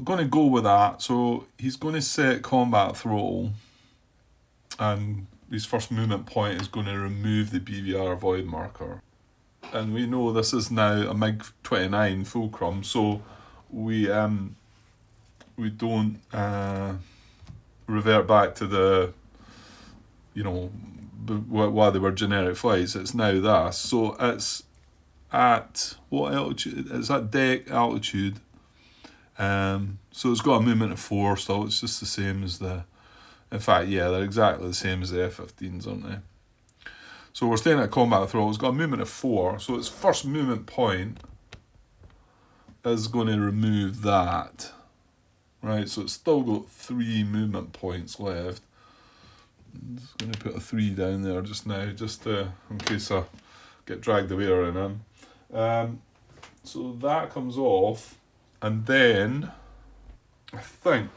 to go with that. So he's going to set combat throttle, and his first movement point is going to remove the BVR void marker. And we know this is now a MiG-29 fulcrum, so we don't revert back to the, while they were generic flights. It's now this. So it's at what altitude? It's at deck altitude. So it's got a movement of 4 still. It's just the same as in fact, yeah, they're exactly the same as the F-15s, aren't they? So we're staying at combat throttle. It's got a movement of 4. So its first movement point is going to remove that. Right, so it's still got 3 movement points left. I'm just going to put a 3 down there just now, just in case I get dragged away around him. So that comes off, and then I think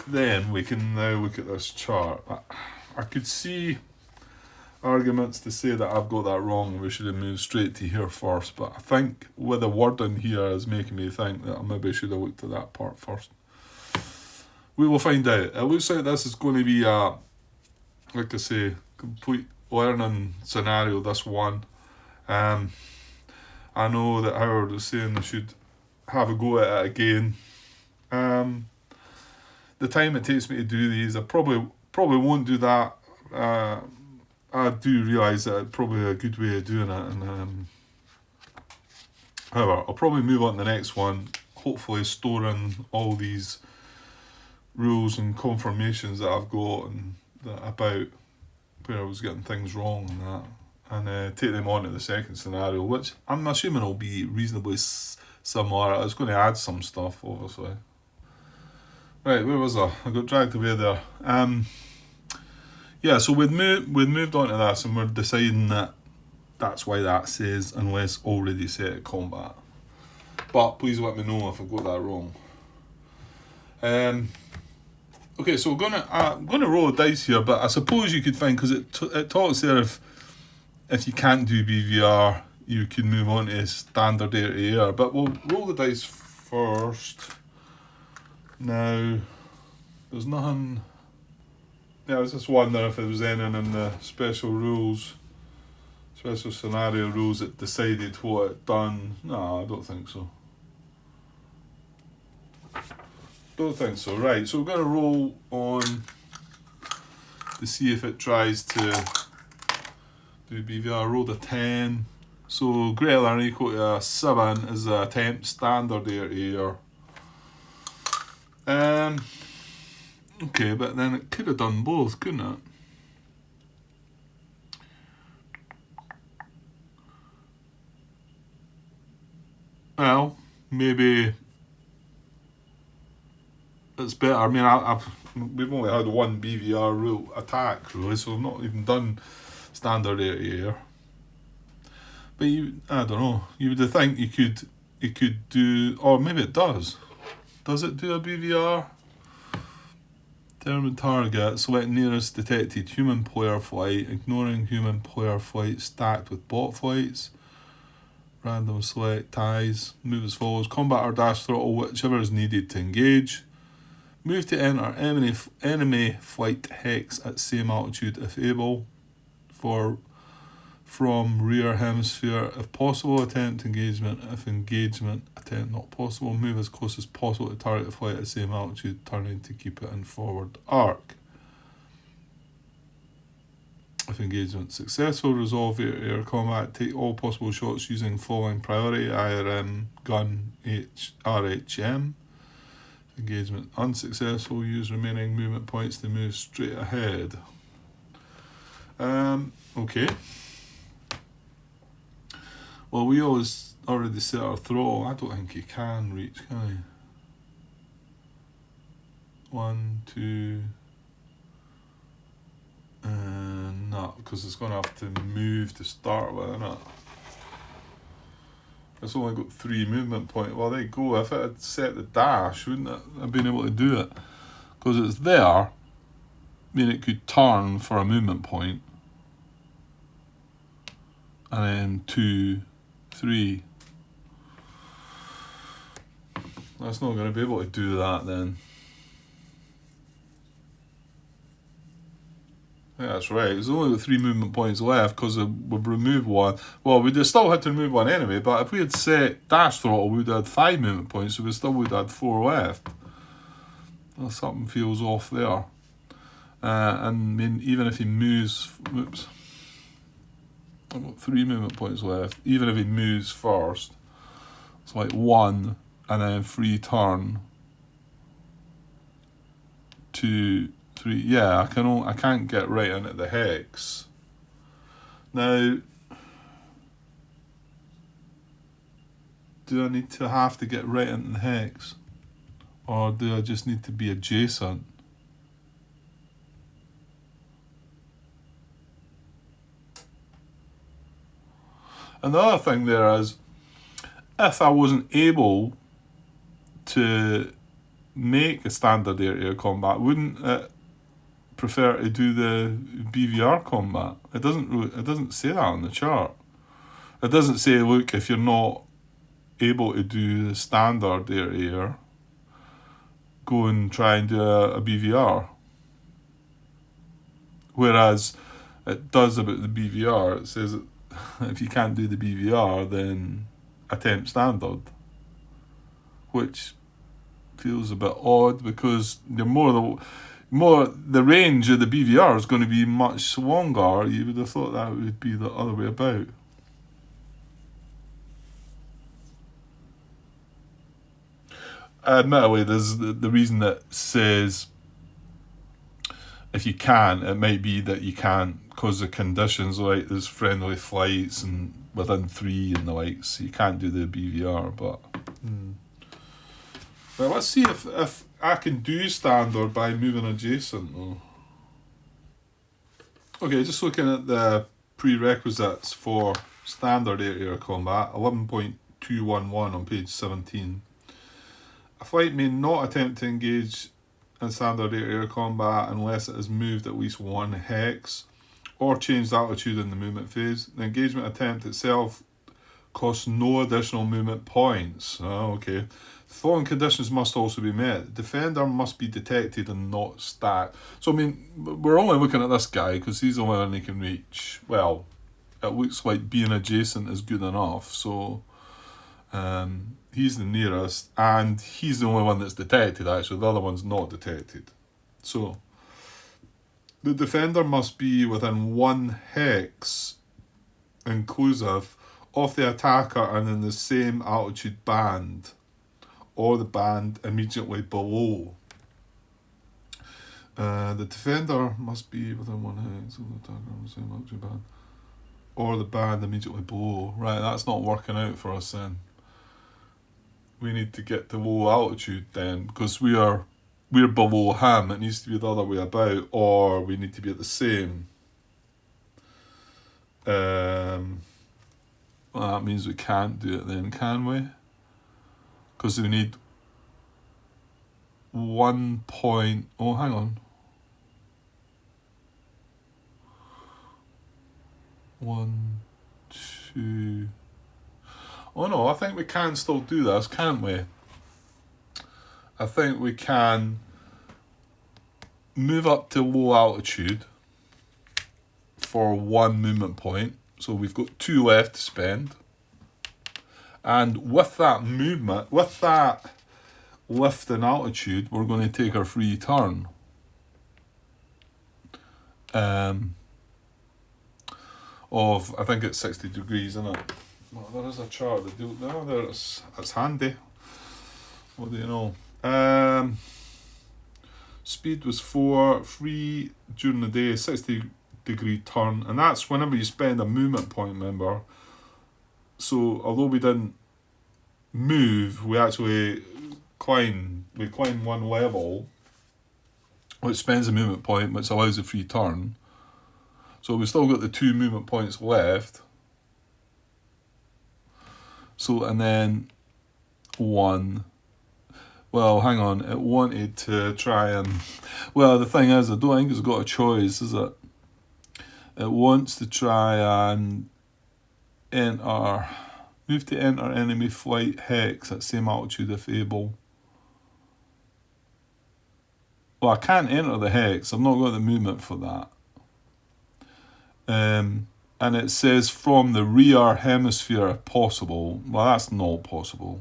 we can now look at this chart. I could see arguments to say that I've got that wrong, we should have moved straight to here first, but I think with the wording here is making me think that I maybe should have looked at that part first. We will find out. It looks like this is going to be a, like I say, complete learning scenario, this one. I know that Howard was saying I should have a go at it again. The time it takes me to do these, I probably won't do that. I do realise that it's probably a good way of doing it, and however, I'll probably move on to the next one, hopefully storing all these rules and confirmations that I've got and about where I was getting things wrong and that, and take them on to the second scenario, which I'm assuming will be reasonably similar. I was going to add some stuff, obviously. Right, where was I? I got dragged away there. Yeah, so we'd moved on to this, and we're deciding that that's why that says unless already set at combat. But please let me know if I got that wrong. Okay, so I'm gonna roll a dice here, but I suppose you could find, because it talks there if you can't do BVR, you can move on to standard air-to-air. But we'll roll the dice first. Now, there's nothing. Yeah, I was just wondering if there was anything in the special scenario rules that decided what it done. No, I don't think so. Right, so we're going to roll on to see if it tries to do BVR. I rolled a 10. So greater than or equal to a 7 is the attempt standard air-to-air. Okay, but then it could have done both, couldn't it? Well, maybe it's better. I mean, we've only had one BVR rule attack, really, so we've not even done standard air-to-air. But I don't know. You would think you could do, or maybe it does. Does it do a BVR? Determine target, select nearest detected human player flight, ignoring human player flight stacked with bot flights. Random select ties, move as follows: combat or dash throttle, whichever is needed to engage. Move to enter enemy flight hex at same altitude if able. From rear hemisphere if possible, attempt engagement. If engagement attempt not possible, move as close as possible to target flight at same altitude, turning to keep it in forward arc. If engagement successful, resolve air combat, take all possible shots using following priority: IRM, gun, RHM. Engagement unsuccessful, use remaining movement points to move straight ahead. Okay. Well, we already set our throttle. I don't think he can reach, can 1, 2, no, because it's going to have to move to start with, isn't it? It's only got 3 movement points. Well, there you go. If it had set the dash, wouldn't it have been able to do it? Because it's there, I mean, it could turn for a movement point. And then 2, 3. That's not going to be able to do that then. Yeah, that's right. There's only 3 movement points left because we've removed one. Well, we'd have still had to remove one anyway, but if we had set dash throttle, we'd have had 5 movement points, so we still would have had 4 left. Well, something feels off there. And I mean, even if he moves, whoops, I've got 3 movement points left. Even if he moves first, it's like 1 and then free turn. 2, 3. Yeah, I can't get right into the hex. Now, do I need to have to get right into the hex, or do I just need to be adjacent? Another thing there is, if I wasn't able to make a standard air-to-air combat, wouldn't it prefer to do the BVR combat? It doesn't say that on the chart. It doesn't say, look, if you're not able to do the standard air-to-air, go and try and do a BVR. Whereas it does about the BVR. It says that if you can't do the BVR, then attempt standard, which feels a bit odd because the range of the BVR is going to be much longer. You would have thought that would be the other way about. Admittedly, there's the reason that says if you can, it might be that you can't because of conditions, like there's friendly flights and within 3 and the likes, so you can't do the BVR. But well, let's see if I can do standard by moving adjacent though. Okay, just looking at the prerequisites for standard air-to-air combat, 11.211 on page 17. A flight may not attempt to engage in standard air-to-air combat unless it has moved at least 1 hex or changed altitude in the movement phase. The engagement attempt itself costs no additional movement points. Oh, okay. The following conditions must also be met. The defender must be detected and not stacked. So, I mean, we're only looking at this guy because he's the only one he can reach. Well, it looks like being adjacent is good enough, so he's the nearest, and he's the only one that's detected, actually. The other one's not detected. So, the defender must be within 1 hex inclusive of the attacker and in the same altitude band or the band immediately below. The defender must be within 1 hex of the attacker and the same altitude band or the band immediately below. Right, that's not working out for us then. We need to get to low altitude then, because we're below him. It needs to be the other way about, or we need to be at the same. Well, that means we can't do it then, can we? Because we need 1 point. Oh, hang on. 1, 2. Oh no, I think we can still do this, can't we? I think we can move up to low altitude for 1 movement point. So we've got 2 left to spend. And with that movement, with that lift in altitude, we're going to take our free turn. Of, I think it's 60 degrees, isn't it? Well, there is a chart that do. No, there's. It's handy. What do you know? Speed was 4. Free during the day, 60-degree turn, and that's whenever you spend a movement point. Remember. So although we didn't move, we actually climb. We climbed 1 level, which spends a movement point, which allows a free turn. So we've still got the 2 movement points left. So, and then 1. Well, hang on, it wanted to try and... Well, the thing is, I don't think it's got a choice, is it? It wants to try and enter... Move to enter enemy flight hex at same altitude if able. Well, I can't enter the hex. I've not got the movement for that. And it says from the rear hemisphere if possible. Well, that's not possible.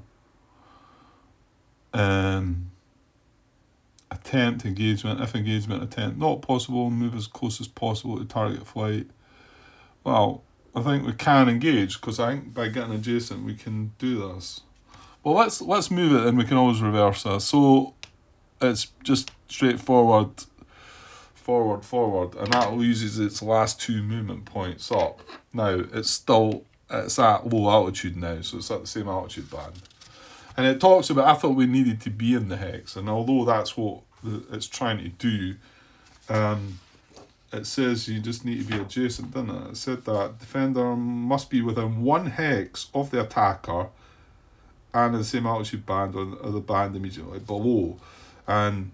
Attempt engagement. If engagement attempt not possible, move as close as possible to target flight. Well, I think we can engage, because I think by getting adjacent we can do this. Well, let's move it and we can always reverse this. So it's just straightforward, forward, and that uses its last 2 movement points up. Now it's at low altitude now, so it's at the same altitude band. And it talks about, I thought we needed to be in the hex, and although that's what it's trying to do, it says you just need to be adjacent, doesn't it? It said that defender must be within 1 hex of the attacker and in the same altitude band or the band immediately below. And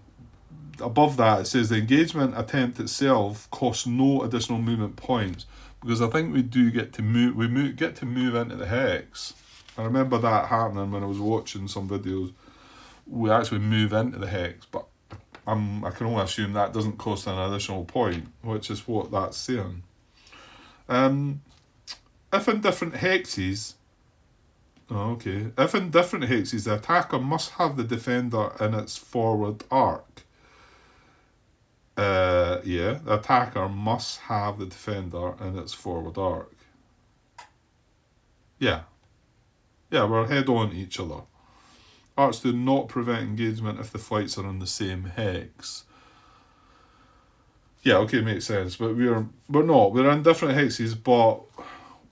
above that, it says the engagement attempt itself costs no additional movement points, because I think we do get to move. Get to move into the hex. I remember that happening when I was watching some videos. We actually move into the hex, but I can only assume that doesn't cost an additional point, which is what that's saying. If in different hexes, the attacker must have the defender in its forward arc. The attacker must have the defender in its forward arc. Yeah, we're head on each other. Arcs do not prevent engagement if the flights are on the same hex. Yeah, okay, makes sense. But we're not. We're in different hexes, but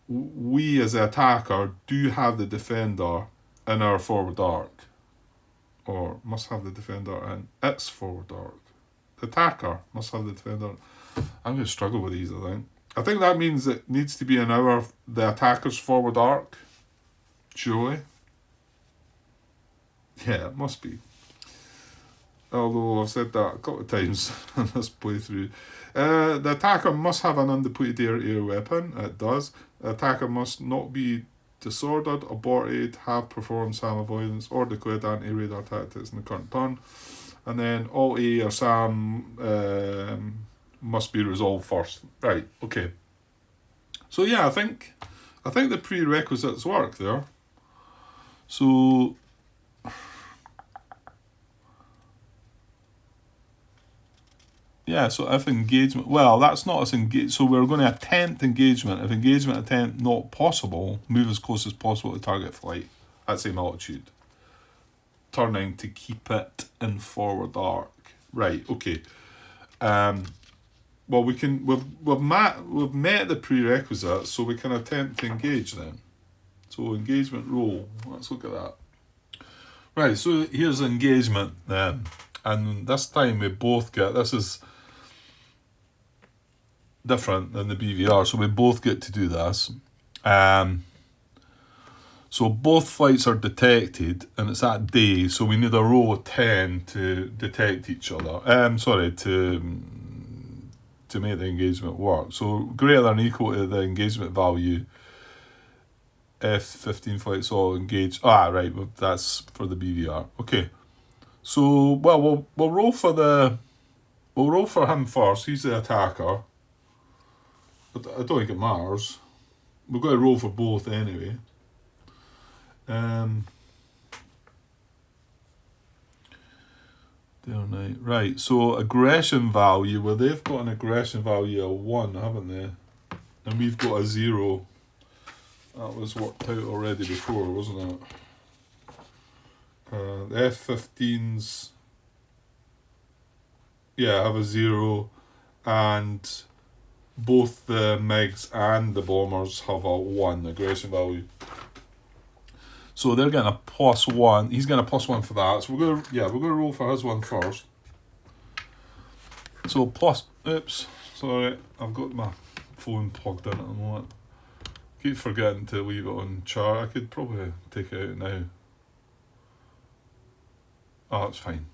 we as the attacker do have the defender in our forward arc. Or must have the defender in its forward arc. The attacker must have the defender. I'm going to struggle with these, I think. I think that means it needs to be in the attacker's forward arc. Surely. Yeah, it must be. Although I've said that a couple of times in this playthrough. The attacker must have an undepleted air weapon. It does. The attacker must not be disordered, aborted, have performed SAM avoidance, or declared anti-radar tactics in the current turn. And then all A or SAM must be resolved first. Right, okay. So yeah, I think the prerequisites work there. So yeah, so if engagement, well, that's not as engage. So we're going to attempt engagement. If engagement attempt not possible, move as close as possible to target flight at same altitude. Turning to keep it in forward arc. Right, okay. Well, we've met the prerequisites, so we can attempt to engage then. So engagement roll. Let's look at that. Right, so here's engagement then. And this time we both get, this is different than the BVR, so we both get to do this. So both flights are detected, and it's at day, so we need a roll of 10 to detect each other. To make the engagement work. So greater than or equal to the engagement value if 15 flights all engaged. Right, well, that's for the BVR. Okay. So we'll roll for him first. He's the attacker. But I don't think it matters. We've got to roll for both anyway. Right, so aggression value, well, they've got an aggression value of 1, haven't they? And we've got a 0. That was worked out already before, wasn't it? The F-15s, have a 0, and both the MiGs and the bombers have a 1 aggression value. So they're getting a +1. He's getting a +1 for that. So we're gonna roll for his one first. So plus, oops, sorry, I've got my phone plugged in at the moment. Keep forgetting to leave it on chart. I could probably take it out now. Oh, it's fine.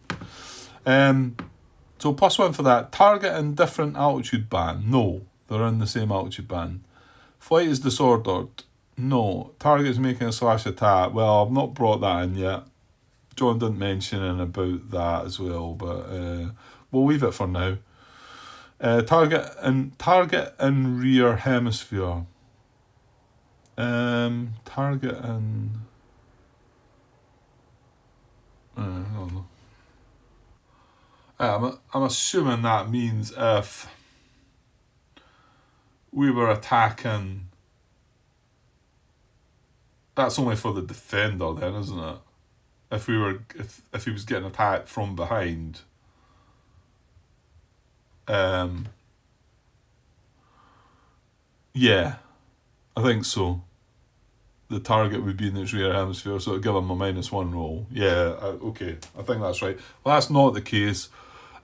So +1 for that. Target in different altitude band. No, they're in the same altitude band. Flight is disordered. No. Target is making a slash attack. Well, I've not brought that in yet. John didn't mention anything about that as well, but we'll leave it for now. Target in rear hemisphere. Target in. I don't know. I'm assuming that means if we were attacking. That's only for the defender, then, isn't it? If he was getting attacked from behind. Yeah, I think so. The target would be in its rear hemisphere, so it'd give him a -1 roll. Yeah, okay, I think that's right. Well, that's not the case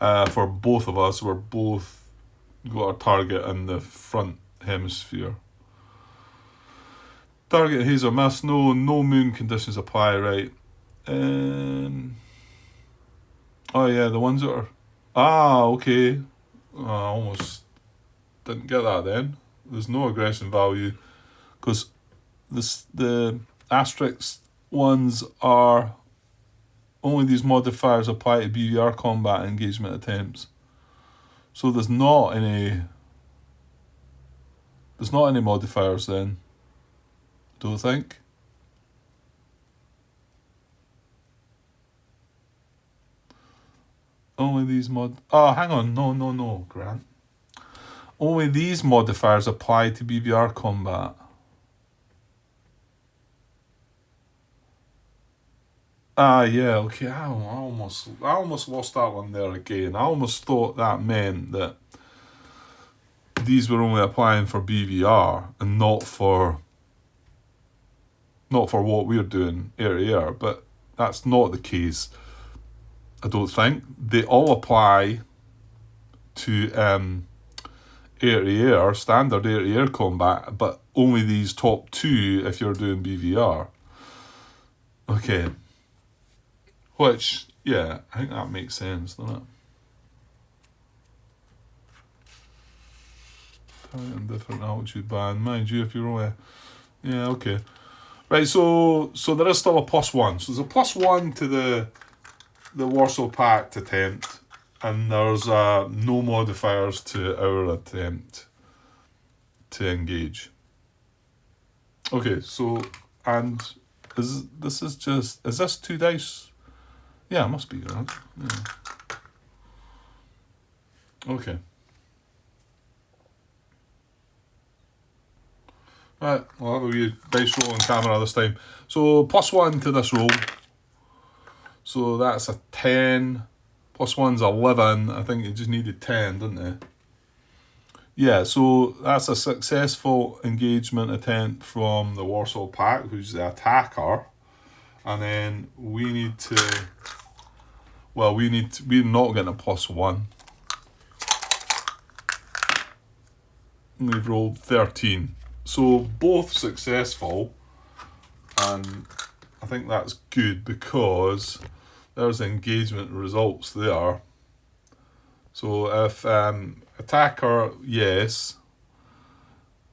for both of us. We're both got our target in the front hemisphere. Target haze or miss. No moon conditions apply, right? Oh yeah, the ones that are. Ah, okay. I almost didn't get that then. There's no aggression value because the asterisk ones are only these modifiers apply to BVR combat engagement attempts. So there's not any modifiers then. Don't you think? Only these oh, hang on. No, Grant. Only these modifiers apply to BVR combat. Ah, yeah, okay. I almost lost that one there again. I almost thought that meant that these were only applying for BVR and not for what we're doing air to air, but that's not the case. I don't think they all apply to air to air, standard air to air combat, but only these top two if you're doing BVR. Okay. Which, yeah, I think that makes sense, doesn't it? Target in different altitude band. Mind you, if you're only. Yeah, okay. Right, so there is still a +1. So there's a +1 to the Warsaw Pact attempt, and there's no modifiers to our attempt to engage. Okay, so, and is this 2 dice? Yeah, it must be, right? Yeah. Okay. Right, we'll have a wee dice roll on camera this time. So +1 to this roll. So that's a 10. +1's 11. I think you just needed 10, didn't you? Yeah, so that's a successful engagement attempt from the Warsaw Pact, who's the attacker. And then we need to. Well, we're not getting a +1. We've rolled 13. So both successful, and I think that's good because there's engagement results there. So if attacker, yes.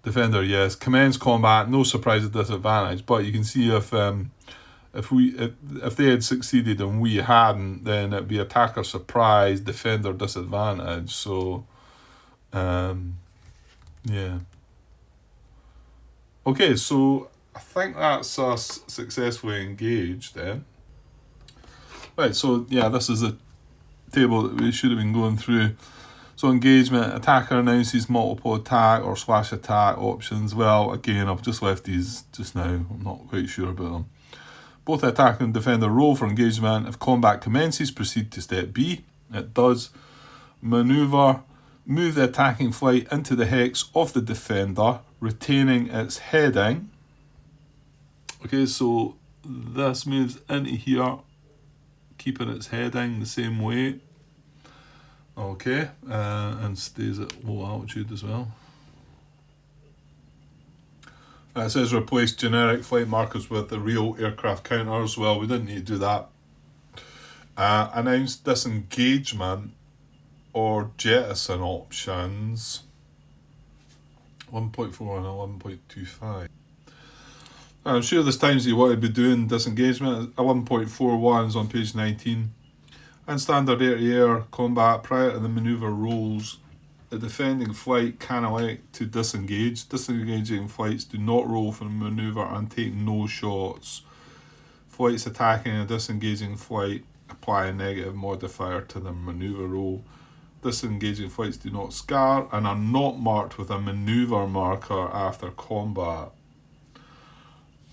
Defender, yes. Commence combat, no surprise at disadvantage. But you can see if they had succeeded and we hadn't, then it'd be attacker surprise, defender disadvantage. So, yeah. Okay, so I think that's us successfully engaged then. Right, so yeah, this is a table that we should have been going through. So engagement, attacker announces multiple attack or slash attack options. Well, again, I've just left these just now. I'm not quite sure about them. Both the attacker and defender roll for engagement. If combat commences, proceed to step B. It does. Maneuver. Move the attacking flight into the hex of the defender, retaining its heading. Okay, so this moves into here, keeping its heading the same way. Okay, and stays at low altitude as well. It says replace generic flight markers with the real aircraft counters. Well, we didn't need to do that. Announce disengagement or jettison options. 1.4 and 11.25. I'm sure there's times you want to be doing disengagement. 11.41 is on page 19. And standard air-to-air combat prior to the manoeuvre rolls, the defending flight can elect to disengage. Disengaging flights do not roll for the manoeuvre and take no shots. Flights attacking a disengaging flight apply a negative modifier to the manoeuvre roll. Disengaging flights do not scar and are not marked with a manoeuvre marker after combat.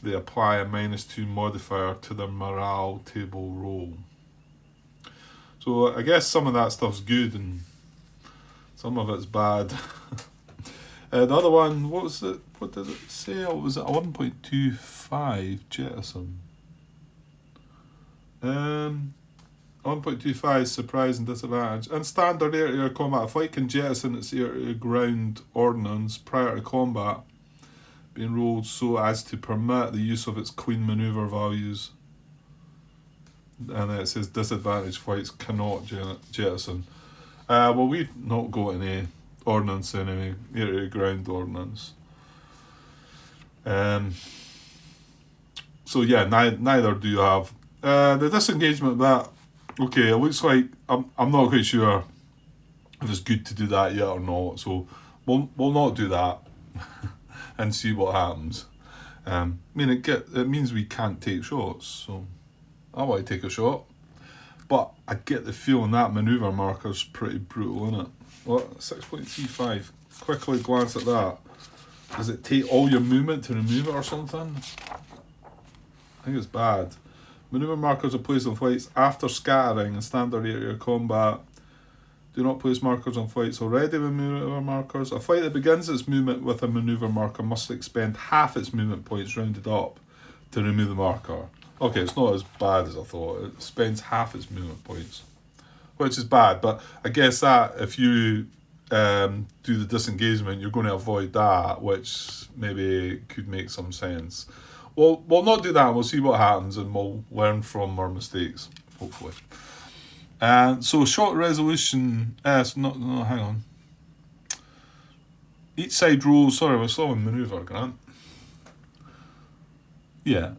They apply a -2 modifier to the morale table roll. So I guess some of that stuff's good and some of it's bad. The other one, what was it? What did it say? Oh, was it 11.25 jettison? 1.25 surprise and disadvantage. And standard air-to-air combat, a flight can jettison its air-to-ground ordnance prior to combat being rolled so as to permit the use of its clean manoeuvre values. And then it says disadvantaged flights cannot jettison. Well, we've not got any ordnance anyway, air-to-ground ordnance. So yeah, neither do you have. The disengagement bit, okay, it looks like I'm not quite sure if it's good to do that yet or not. So we'll not do that and see what happens. I mean, it means we can't take shots. So I want to take a shot, but I get the feeling that manoeuvre marker's pretty brutal, isn't it? What 6.35? Quickly glance at that. Does it take all your movement to remove it or something? I think it's bad. Manoeuvre markers are placed on flights after scattering in standard air-to-air combat. Do not place markers on flights already with manoeuvre markers. A flight that begins its movement with a manoeuvre marker must expend half its movement points rounded up to remove the marker. Okay, it's not as bad as I thought. It spends half its movement points, which is bad. But I guess that if you do the disengagement, you're going to avoid that, which maybe could make some sense. We'll not do that. We'll see what happens, and we'll learn from our mistakes, hopefully. So shot resolution. No, hang on. Each side rolls. Sorry, we're still in manoeuvre, Grant. Yeah.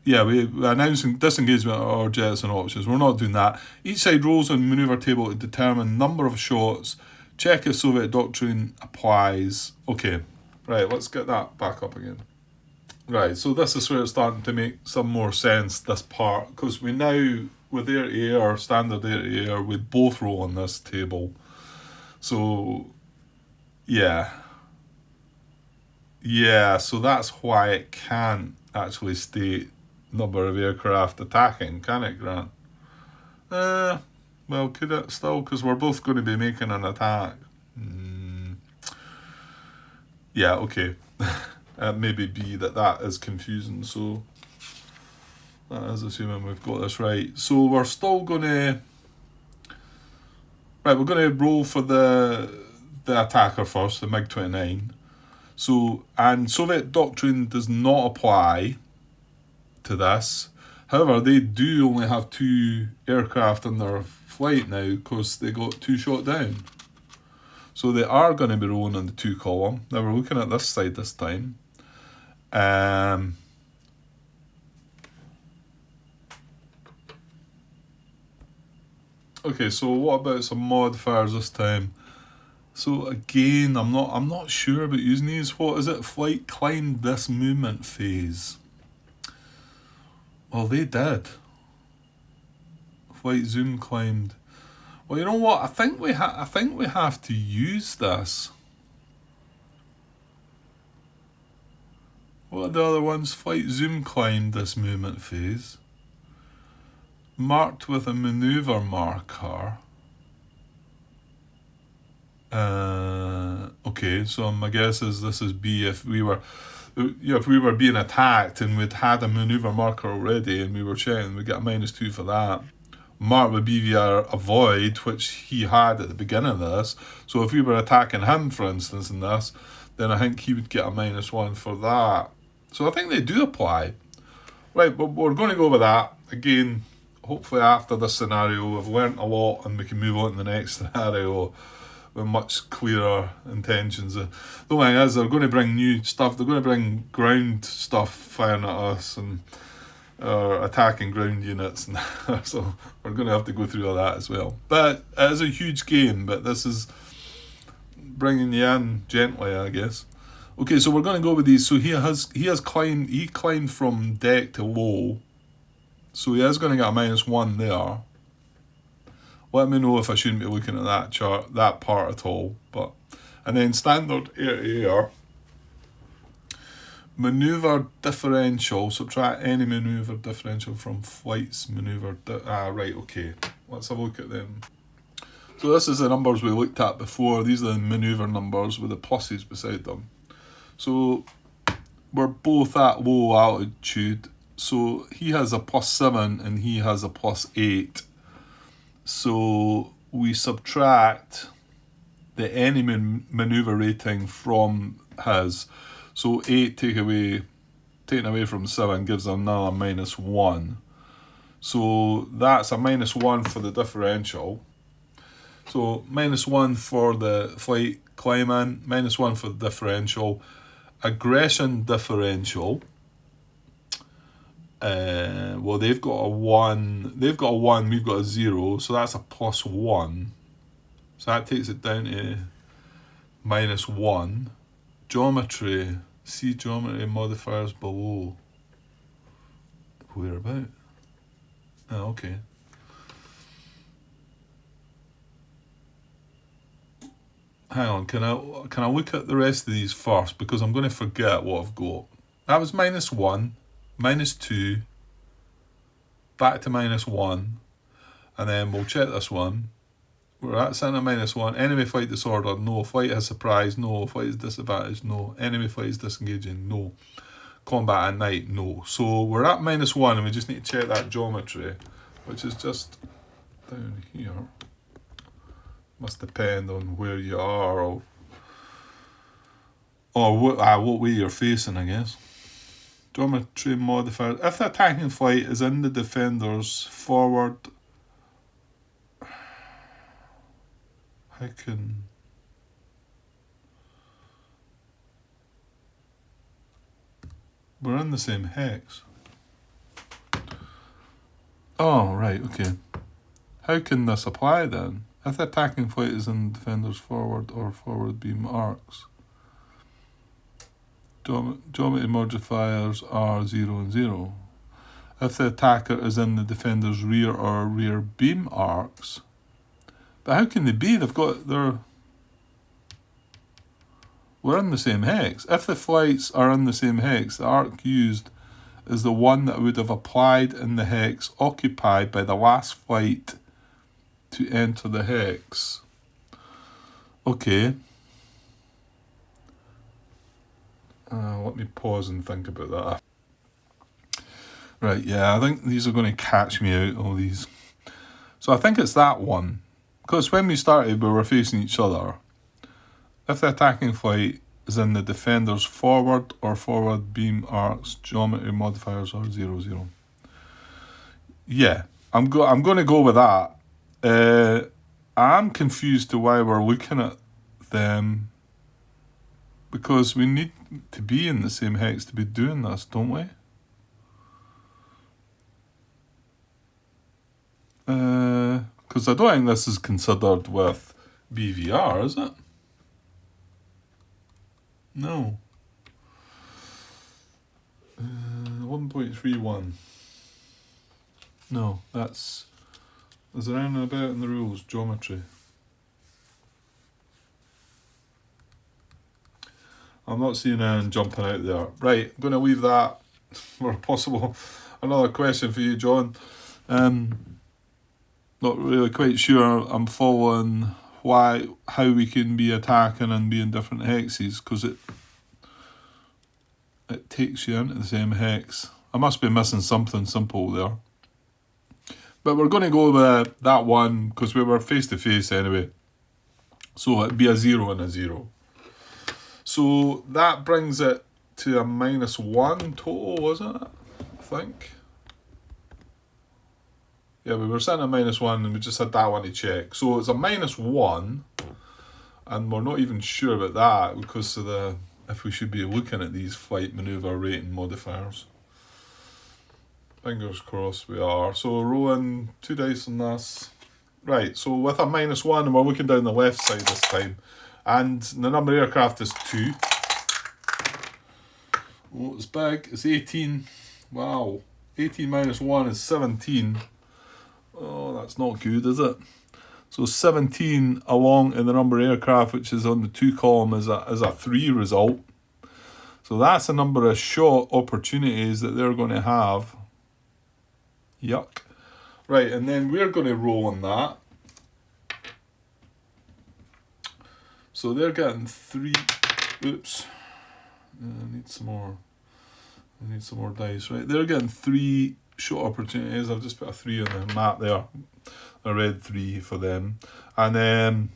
Yeah, we're announcing disengagement or jettison options. We're not doing that. Each side rolls on the manoeuvre table to determine number of shots. Check if Soviet doctrine applies. Okay, right, let's get that back up again. Right, so this is where it's starting to make some more sense, this part, because we now, with air-to-air, standard air-to-air, we both roll on this table. So, yeah. Yeah, so that's why it can't actually state number of aircraft attacking, can it, Grant? Well, could it still? Because we're both going to be making an attack. Yeah, okay. It may be that is confusing, so that is assuming we've got this right. So we're still going to... Right, we're going to roll for the attacker first, the MiG-29. So, and Soviet doctrine does not apply to this. However, they do only have 2 aircraft in their flight now because they got 2 shot down. So they are going to be rolling on the 2 column. Now we're looking at this side this time. Okay, so what about some modifiers this time? So again, I'm not sure about using these. What is it? Flight climbed this movement phase. Well, they did. Flight zoom climbed. Well, you know what? I think we have to use this. What are the other ones? Flight zoom climbed this movement phase. Marked with a manoeuvre marker. Okay, so my guess is this is B. If we were being attacked and we'd had a manoeuvre marker already and we were checking, we get a -2 for that. marked with BVR avoid, which he had at the beginning of this. So if we were attacking him, for instance, in this, then I think he would get a -1 for that. So I think they do apply. Right, but we're going to go with that. Again, hopefully after this scenario, we've learnt a lot and we can move on to the next scenario with much clearer intentions. The thing is, they're going to bring new stuff. They're going to bring ground stuff firing at us and attacking ground units. And so we're going to have to go through all that as well. But it is a huge game, but this is bringing you in gently, I guess. Okay, so we're going to go with these. So he climbed from deck to low. So he is going to get a -1 there. Let me know if I shouldn't be looking at that chart, that part at all. And then standard air. Maneuver differential. Subtract any maneuver differential from flight's maneuver. Right, okay. Let's have a look at them. So this is the numbers we looked at before. These are the maneuver numbers with the pluses beside them. So we're both at low altitude. So he has a +7 and he has a +8. So we subtract the any maneuver rating from his. So 8 taken away from 7 gives another -1. So that's a -1 for the differential. So -1 for the flight climbing, -1 for the differential. Aggression differential. Well, they've got a 1. They've got a 1. We've got a 0. So that's a +1. So that takes it down to -1. Geometry. See geometry modifiers below. Where about? Oh, okay. Hang on, can I look at the rest of these first, because I'm going to forget what I've got. That was -1, -2, back to -1, and then we'll check this one. We're at sitting at -1. Enemy flight disorder, no. Flight has surprise, no. Flight is disadvantage, no. Enemy flight is disengaging, no. Combat at night, no. So we're at -1 and we just need to check that geometry, which is just down here. Must depend on where you are or what way you're facing, I guess. Geometry modifier. If the attacking flight is in the defender's forward, we're in the same hex. Oh, right, okay. How can this apply then? If the attacking flight is in the defender's forward or forward beam arcs, geometry modifiers are 0 and 0. If the attacker is in the defender's rear or rear beam arcs, but how can they be? We're in the same hex. If the flights are in the same hex, the arc used is the one that would have applied in the hex occupied by the last flight to enter the hex. Okay. Let me pause and think about that. Right, yeah, I think these are going to catch me out, all these. So I think it's that one. Because when we started, we were facing each other. If the attacking flight is in the defender's forward or forward beam arcs, geometry modifiers are 0, 0. Yeah, I'm going to go with that. I'm confused to why we're looking at them, because we need to be in the same hex to be doing this, don't we? Because I don't think this is considered with BVR, is it? No. 1.31. No, that's... Is there anything about in the rules? Geometry. I'm not seeing anything jumping out there. Right, I'm going to leave that for a possible... Another question for you, John. Not really quite sure I'm following how we can be attacking and be in different hexes, because it takes you into the same hex. I must be missing something simple there. But we're going to go with that one because we were face to face anyway. So it'd be a 0 and a 0. So that brings it to a -1 total, wasn't it? I think. Yeah, we were sitting at -1 and we just had that one to check. So it's a -1, and we're not even sure about that because of if we should be looking at these flight manoeuvre rating modifiers. Fingers crossed we are. So rolling 2 dice on this. Right, so with a -1, and we're looking down the left side this time. And the number of aircraft is 2. Oh, it's big. It's 18. Wow. 18 minus 1 is 17. Oh, that's not good, is it? So 17 along in the number of aircraft, which is on the 2 column, is a 3 result. So that's a number of shot opportunities that they're going to have. Yuck. Right, and then we're going to roll on that. So they're getting 3. Oops. I need some more dice. Right, they're getting 3 shot opportunities. I've just put a 3 on the map there. A red 3 for them. And then,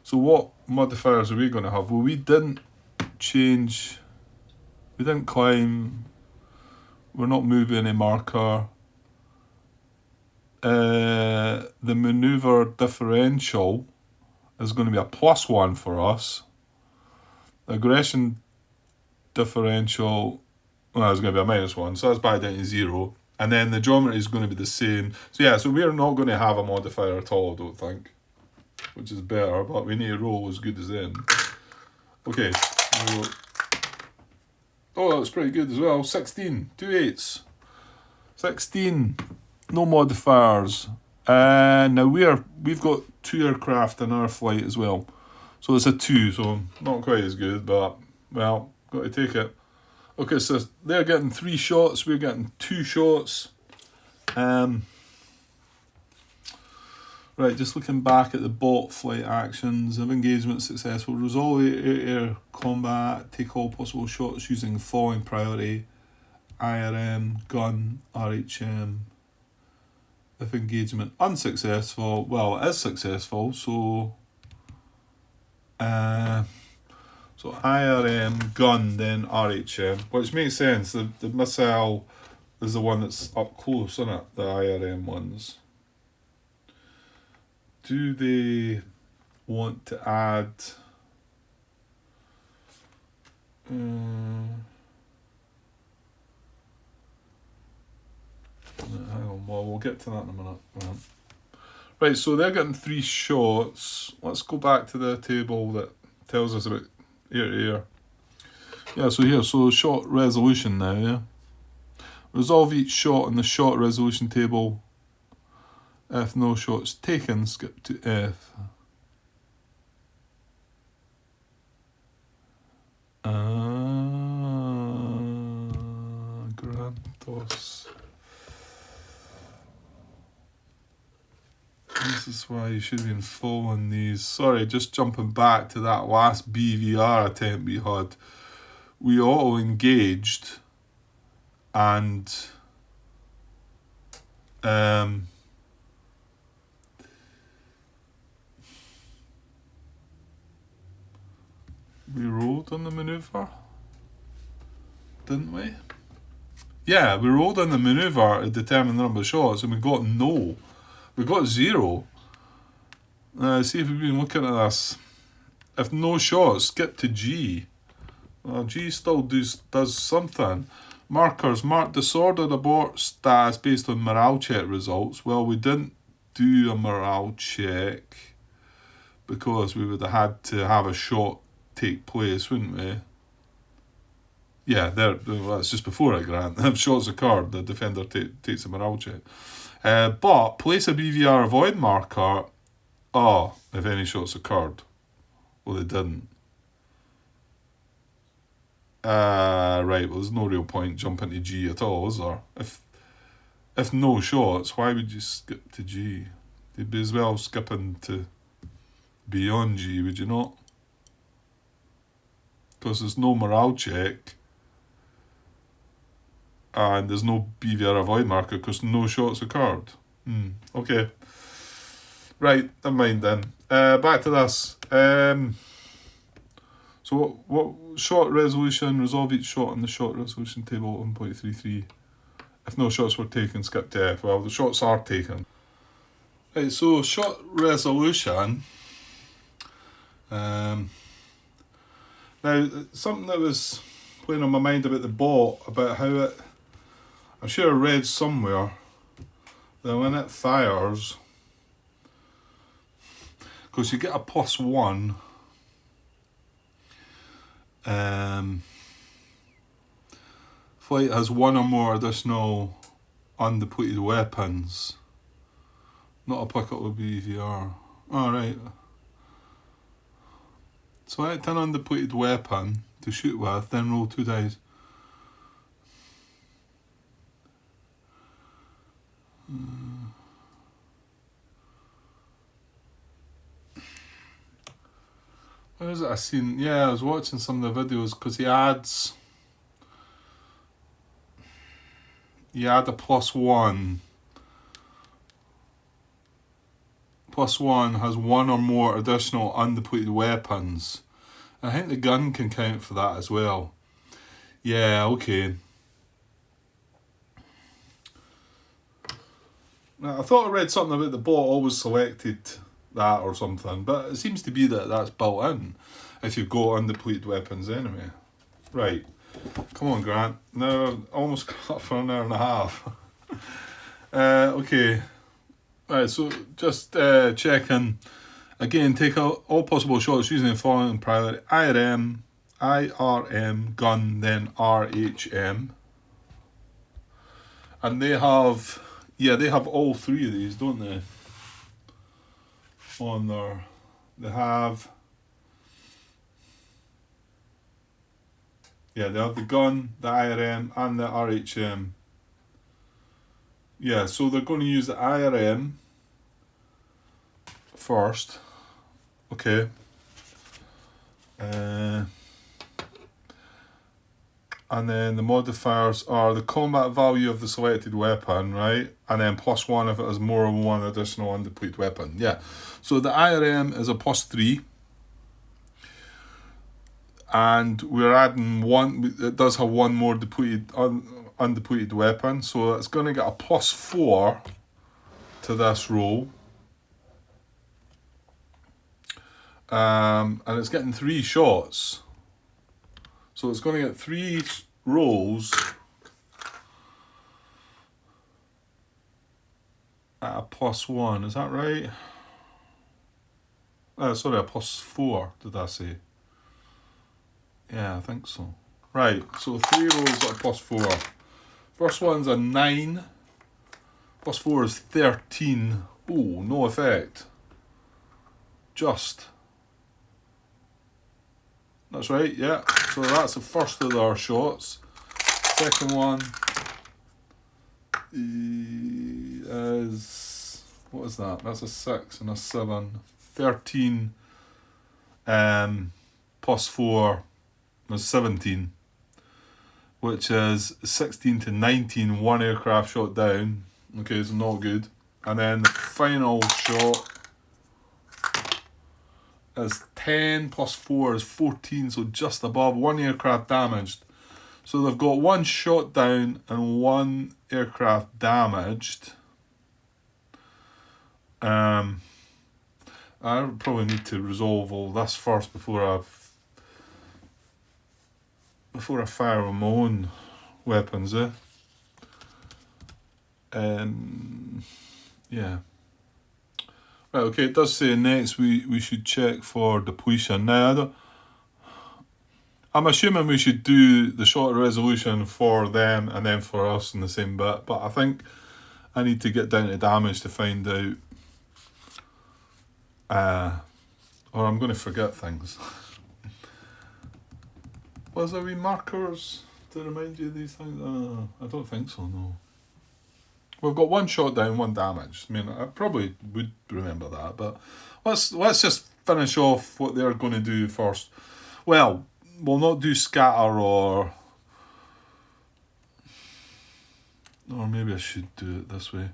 so what modifiers are we going to have? Well, we didn't change. We didn't climb. We're not moving any marker. The maneuver differential is going to be a +1 for us. The aggression differential, well, it's going to be a -1, so that's back down to 0. And then the geometry is going to be the same. So yeah, so we're not going to have a modifier at all, I don't think. Which is better, but we need to roll as good as them. Okay. Oh, that was pretty good as well. 16. 2 8s. 16. No modifiers. Now we've got 2 aircraft in our flight as well. So it's a 2, so not quite as good, but, well, got to take it. Okay, so they're getting 3 shots, we're getting 2 shots. Right, just looking back at the bot flight actions. If engagement successful, resolve air combat, take all possible shots using the following priority: IRM, gun, RHM. If engagement unsuccessful, well, it is successful, so IRM, gun, then RHM, which makes sense. The missile is the one that's up close, isn't it? The IRM ones. Do they want to add? Hang on, well, we'll get to that in a minute. Right, so they're getting 3 shots. Let's go back to the table that tells us about air to air. Yeah, so here, so shot resolution now, yeah? Resolve each shot on the shot resolution table. If no shots taken, skip to F. Grantos. This is why you should have been following these. Sorry, just jumping back to that last BVR attempt we had. We auto-engaged and we rolled on the maneuver, didn't we? Yeah, we rolled on the maneuver to determine the number of shots, and we got no. We got 0. See if we've been looking at this. If no shots, skip to G. Well, G still does something. Markers, mark disordered abort status based on morale check results. Well, we didn't do a morale check because we would have had to have a shot take place, wouldn't we? Yeah, that's just before a grant. If shots occurred, the defender takes a morale check. But place a BVR avoid marker. If any shots occurred. Well, they didn't. Right, well, there's no real point jumping to G at all, is there? If no shots, why would you skip to G? You'd be as well skipping to beyond G, would you not? Because there's no morale check. and there's no BVR void marker because no shots occurred. Okay. Right, never mind then. Back to this. So what shot resolution, resolve each shot on the shot resolution table 1.33. If no shots were taken, skip to F. Well, the shots are taken. Right, so shot resolution. Now, something that was playing on my mind about the bot, about how it, I'm sure I read somewhere that when it fires, because you get a +1, flight has one or more additional undepleted weapons. Not applicable to BVR. Alright. Select an undepleted weapon to shoot with, then roll 2 dice. What is it I seen? Yeah, I was watching some of the videos because he adds. You add a +1. +1 has one or more additional undepleted weapons. I think the gun can count for that as well. Yeah, okay. Now, I thought I read something about the bot always selected that or something, but it seems to be that that's built in if you've got undepleted weapons anyway. Right. Come on, Grant. Now, almost cut up for an hour and a half. Okay. Right, so just checking. Again, take out all possible shots using the following priority: IRM, gun, then RHM. And they have, they have all three of these, don't they? On there. They have, they have the gun, the IRM, and the RHM. Yeah, so they're going to use the IRM first. Okay. And then the modifiers are the combat value of the selected weapon, right? And then +1 if it has more than one additional undepleted weapon. Yeah. So the IRM is a +3. And we're adding one, it does have one more undepleted weapon. So it's going to get a +4 to this roll. And it's getting 3 shots. So it's going to get 3 rolls at a +1. Is that right? Sorry, a +4, did I say? Yeah, I think so. Right, so 3 rolls at a +4. First one's a 9. +4 is 13. Oh, no effect. Just. That's right, yeah. So that's the first of our shots. Second one is, what is that? That's a 6 and a 7. 13 +4 is 17, which is 16 to 19, one aircraft shot down. Okay, so not good. And then the final shot is 10 +4 is 14, so just above, 1 aircraft damaged. So they've got 1 shot down and 1 aircraft damaged. I probably need to resolve all this first before I fire with my own weapons, yeah. Right, okay, it does say next we should check for depletion. Now, I'm assuming we should do the shot resolution for them and then for us in the same bit, but I think I need to get down to damage to find out, or I'm going to forget things. Was there wee markers to remind you of these things? I don't think so, no. We've got 1 shot down, 1 damage. I mean, I probably would remember that, but let's just finish off what they're going to do first. Well, we'll not do scatter or Or maybe I should do it this way.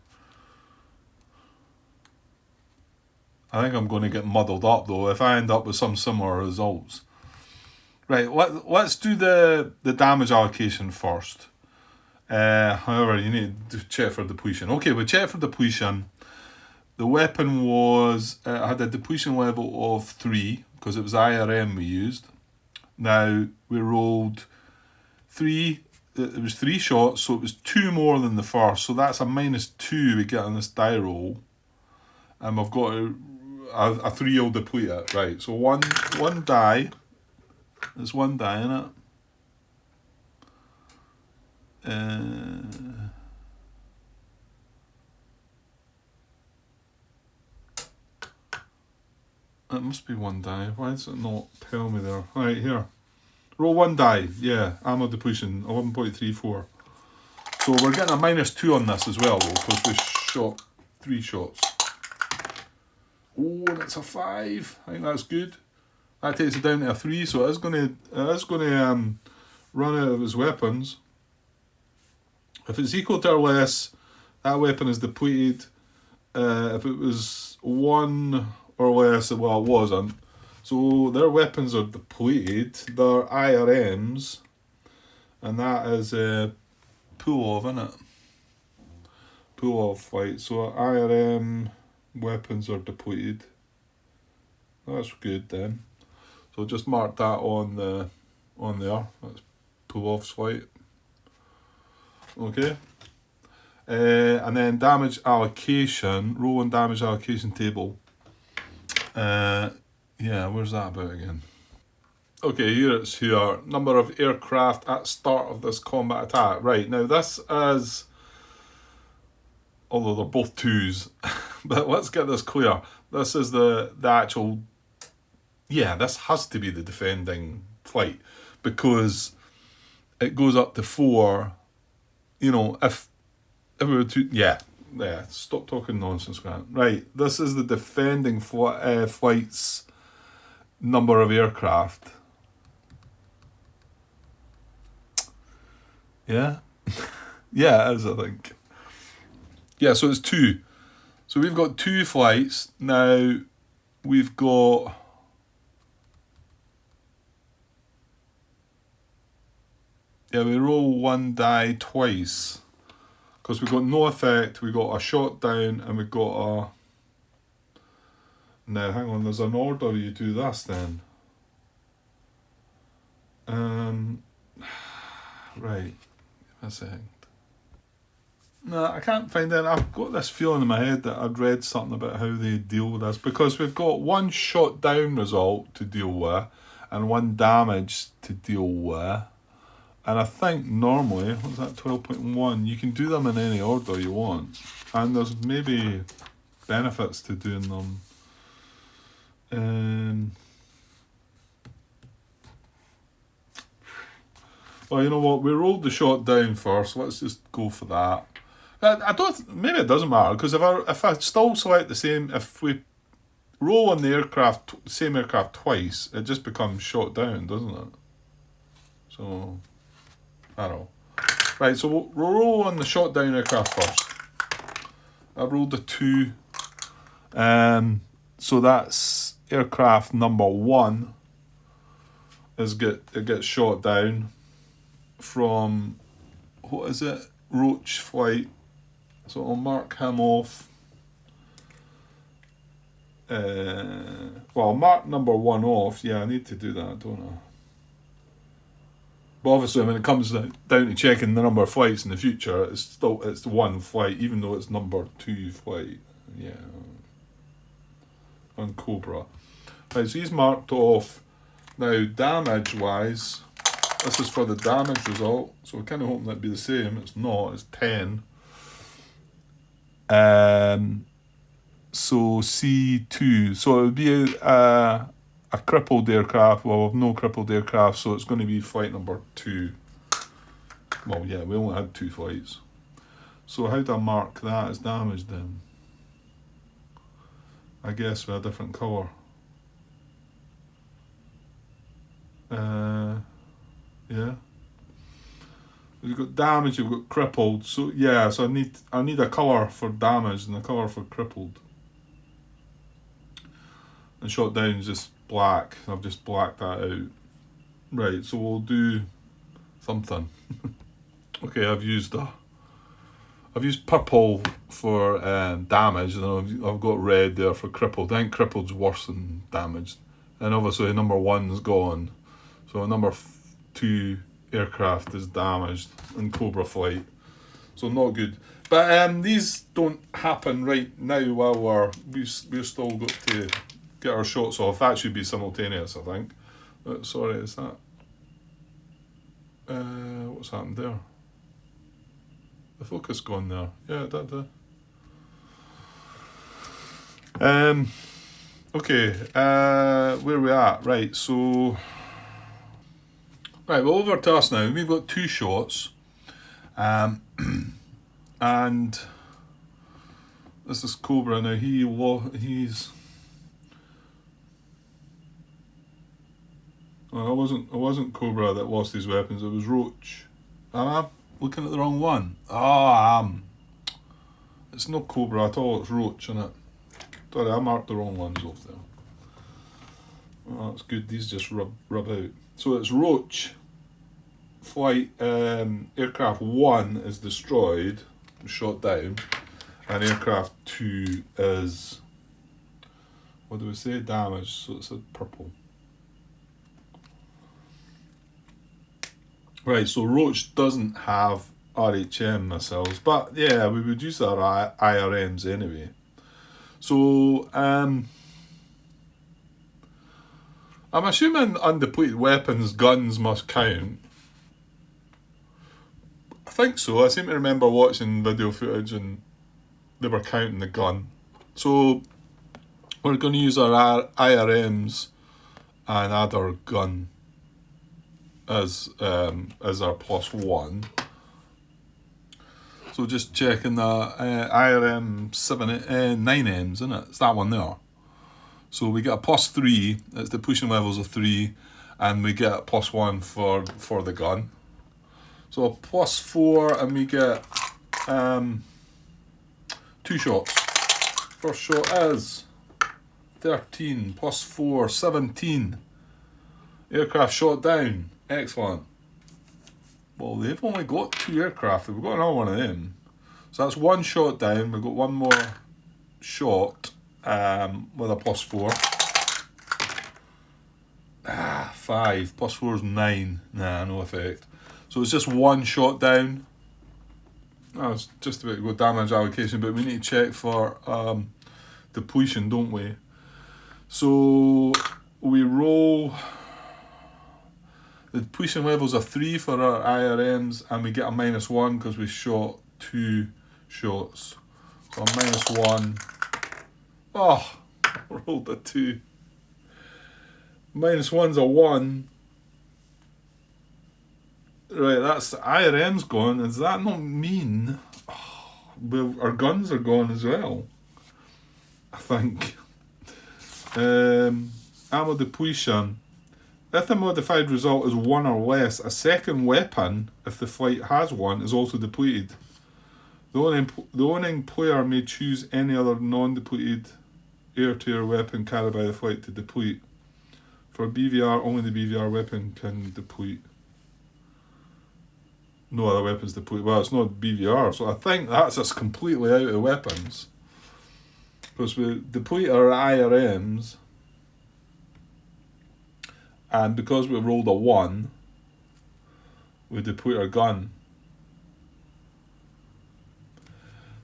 I think I'm going to get muddled up though if I end up with some similar results. Right, let's do the damage allocation first. However, you need to check for depletion. Okay, we checked for depletion. The weapon was had a depletion level of 3 because it was IRM we used. Now we rolled 3. It was 3 shots, so it was 2 more than the first. So that's a -2 we get on this die roll, and we've got a 3 will deplete it. Right, so one die. There's 1 die in it. It must be 1 die. Why does it not tell me there? Right, here. Roll 1 die. Yeah, ammo depletion, 11.34. So we're getting a -2 on this as well, though, because we shot 3 shots. Oh, and it's a 5. I think that's good. That takes it down to a 3, so it is going to run out of its weapons. If it's equal to or less, that weapon is depleted. If it was 1 or less, well, it wasn't. So their weapons are depleted. They're IRMs, and that is a pull off, isn't it? Pull off flight. So IRM weapons are depleted. That's good then. So just mark that on there. That's pull off flight. Okay. And then damage allocation. Roll and damage allocation table. Yeah, where's that about again? Okay, here it's here. Number of aircraft at start of this combat attack. Right, now this is, although they're both 2s, but let's get this clear. This is the actual, yeah, this has to be the defending flight, because it goes up to 4, you know, if we were to, yeah, stop talking nonsense, Grant. Right, this is the defending flight's number of aircraft. Yeah? Yeah, it is, I think. Yeah, so it's 2. So we've got 2 flights. Now, we've got... Yeah, we roll 1 die twice. Because we've got no effect, we got a shot down, and we've got a... Now, hang on, there's an order you do this then. Right, give me a second. No, I can't find it. I've got this feeling in my head that I'd read something about how they deal with this, because we've got 1 shot down result to deal with, and 1 damage to deal with. And I think normally, what's that, 12.1, you can do them in any order you want. And there's maybe benefits to doing them. Well, you know what, we rolled the shot down first, let's just go for that. I don't, maybe it doesn't matter, because if I still select the same, if we roll on the aircraft, same aircraft twice, it just becomes shot down, doesn't it? So... I don't know. Right, so we'll roll on the shot down aircraft first. I rolled a 2. So that's aircraft number 1. It gets shot down from, what is it? Roach flight. So I'll mark him off. Well, I'll mark number 1 off. Yeah, I need to do that, don't I? But obviously, when it comes down to checking the number of flights in the future, it's the 1 flight, even though it's number 2 flight. Yeah. On Cobra. Right, so he's marked off. Now, damage-wise, this is for the damage result, so we're kind of hoping that'd be the same. It's not, it's 10. So C2. So it would be a crippled aircraft. Well, we've no crippled aircraft, so it's going to be flight number 2. Well, yeah, we only had 2 flights. So how do I mark that as damage then? I guess with a different colour. Yeah. You've got damaged, you've got crippled. So yeah, so I need a colour for damaged and a colour for crippled. And shot down is just black. I've just blacked that out. Right, so we'll do something. Okay, I've used purple for damage, and I've got red there for crippled. I think crippled's worse than damaged. And obviously number 1's gone. So number 2 aircraft is damaged in Cobra flight. So not good. But these don't happen right now while we've still got to get our shots off. That should be simultaneous, I think. Sorry, is that... what's happened there? The focus gone there. Yeah, it did. Okay, where are we at? Right, so... Right, well, over to us now. We've got 2 shots. And this is Cobra now. He's... Well, it wasn't Cobra that lost his weapons. It was Roach. Am I looking at the wrong one? I am. It's not Cobra at all. It's Roach, isn't it? Sorry, I marked the wrong ones off there. Oh, that's good. These just rub out. So it's Roach. Flight aircraft 1 is destroyed, shot down, and aircraft 2 is, what do we say, damaged. So it's a purple. Right, so Roach doesn't have RHM missiles, but yeah, we would use our IRMs anyway. So I'm assuming undepleted weapons, guns must count. I think so. I seem to remember watching video footage and they were counting the gun. So we're going to use our IRMs and add our gun as our +1. So just checking the IRM 9Ms, isn't it? It's that one there. So we get a +3. It's the pushing levels of 3, and we get a +1 for the gun. So a +4, and we get 2 shots. First shot is 13 +4, 17. Aircraft shot down. Excellent. Well, they've only got 2 aircraft. We've got another one of them. So that's 1 shot down. We've got 1 more shot with a +4. 5 +4 is 9. Nah, no effect. So it's just 1 shot down. I was just about to go damage allocation, but we need to check for depletion, don't we? So we roll. The depletion levels are 3 for our IRMs, and we get a -1 because we shot 2 shots. So a -1. Oh, rolled a 2. -1's a 1. Right, that's the IRM's gone. Does that not mean our guns are gone as well? I think. Ammo depletion. If the modified result is 1 or less, a second weapon, if the flight has one, is also depleted. The owning player may choose any other non-depleted air-to-air weapon carried by the flight to deplete. For BVR, only the BVR weapon can deplete. No other weapons deplete. Well, it's not BVR, so I think that's us completely out of weapons. Because we deplete our IRMs, and because we rolled a 1, we deplete our gun.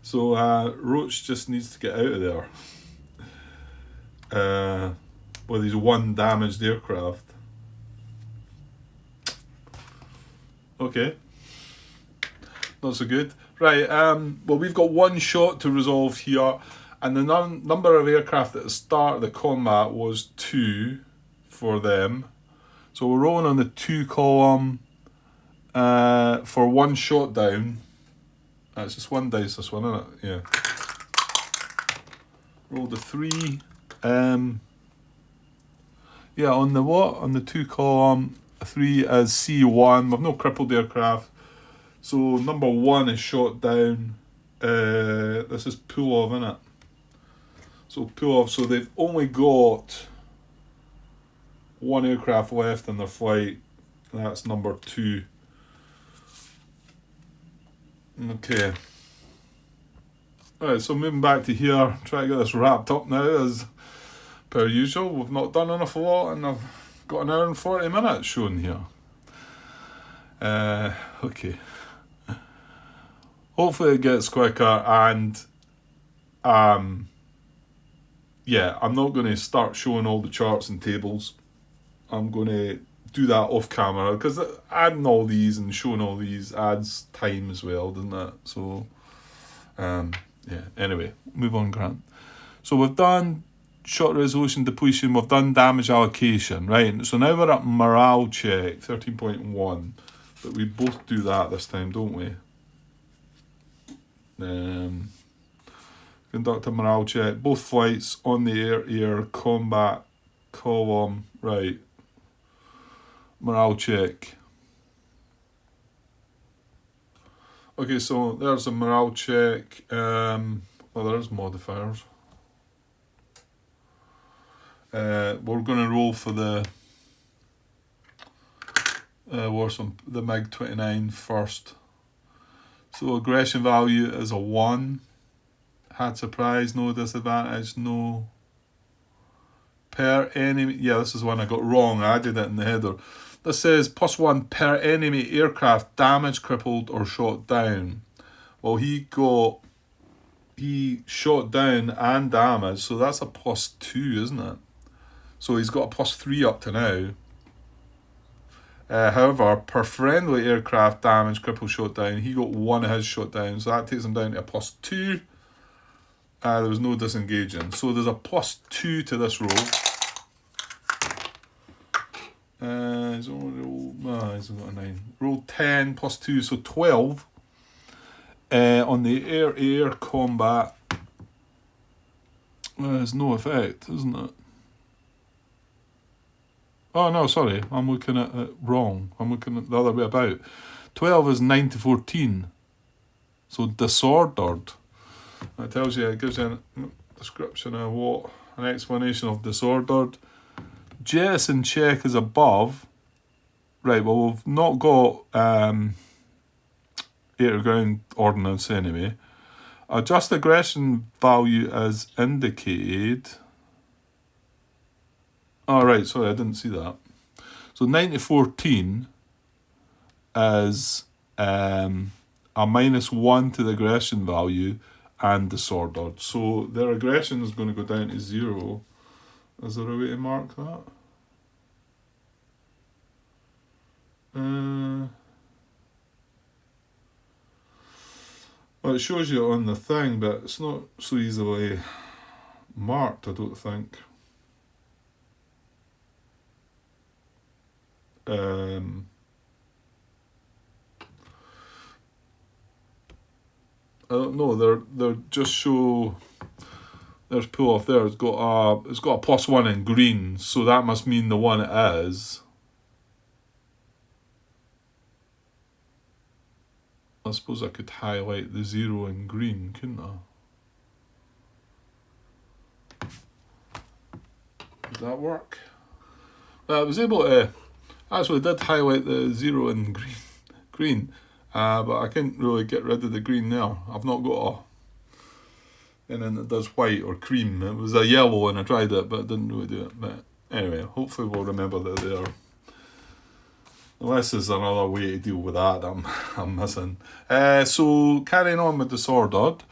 So Roach just needs to get out of there with his 1 damaged aircraft. Okay, not so good. Right, well, we've got 1 shot to resolve here, and the number of aircraft at the start of the combat was 2 for them. So we're rolling on the 2 column for 1 shot down. It's just 1 dice, this one, isn't it? Yeah. Rolled a 3. Yeah, on the what? On the 2 column, 3 is C1. We've no crippled aircraft. So number 1 is shot down. This is pull off, isn't it? So pull off. So they've only got 1 aircraft left in their flight. And that's number 2. Okay. Alright, so moving back to here, try to get this wrapped up now as per usual. We've not done an awful lot and I've got an hour and 40 minutes shown here. Okay. Hopefully it gets quicker, and yeah, I'm not going to start showing all the charts and tables. I'm going to do that off camera, because adding all these and showing all these adds time as well, doesn't it? So yeah, anyway, move on, Grant. So we've done shot resolution depletion, we've done damage allocation, right? So now we're at morale check 13.1, but we both do that this time, don't we? Conduct a morale check, both flights on the air combat column, right? Morale check. Okay, so there's a morale check. Well, there's modifiers. We're going to roll for the the MiG-29 first. So aggression value is a 1. Had surprise, no disadvantage, no. Per enemy, yeah, this is one I got wrong. I added it in the header. This says +1 per enemy aircraft damaged, crippled, or shot down. Well, he shot down and damaged, so that's a +2, isn't it? So he's got a +3 up to now. However, per friendly aircraft damage, crippled, shot down, he got 1 of his shot down, so that takes him down to a +2. There was no disengaging, so there's a +2 to this roll. He's only rolled, he's got a 9. Roll 10 +2, so 12. On the air combat, there's no effect, isn't it? Oh no, sorry, I'm looking at it wrong. I'm looking at the other way about. 12 is 9 to 14. So disordered. It tells you, it gives you a description of what, an explanation of disordered. Jettison check is above. Right, well, we've not got air-to-ground ordnance anyway. Adjust aggression value as indicated. Oh, right, sorry, I didn't see that. So 9 to 14 is a -1 to the aggression value and disordered. So their aggression is going to go down to 0. Is there a way to mark that? Well, it shows you on the thing, but it's not so easily marked, I don't think. I don't know. They're just show. There's pull off there. It's got a +1 in green, so that must mean the one it is. I suppose I could highlight the 0 in green, couldn't I? Would that work? I was able to. Actually, did highlight the 0 in green, but I couldn't really get rid of the green there. I've not got and then it does white or cream. It was a yellow and I tried it, but it didn't really do it. But anyway, hopefully we'll remember that there. Unless there's another way to deal with that I'm missing. So carrying on with disordered,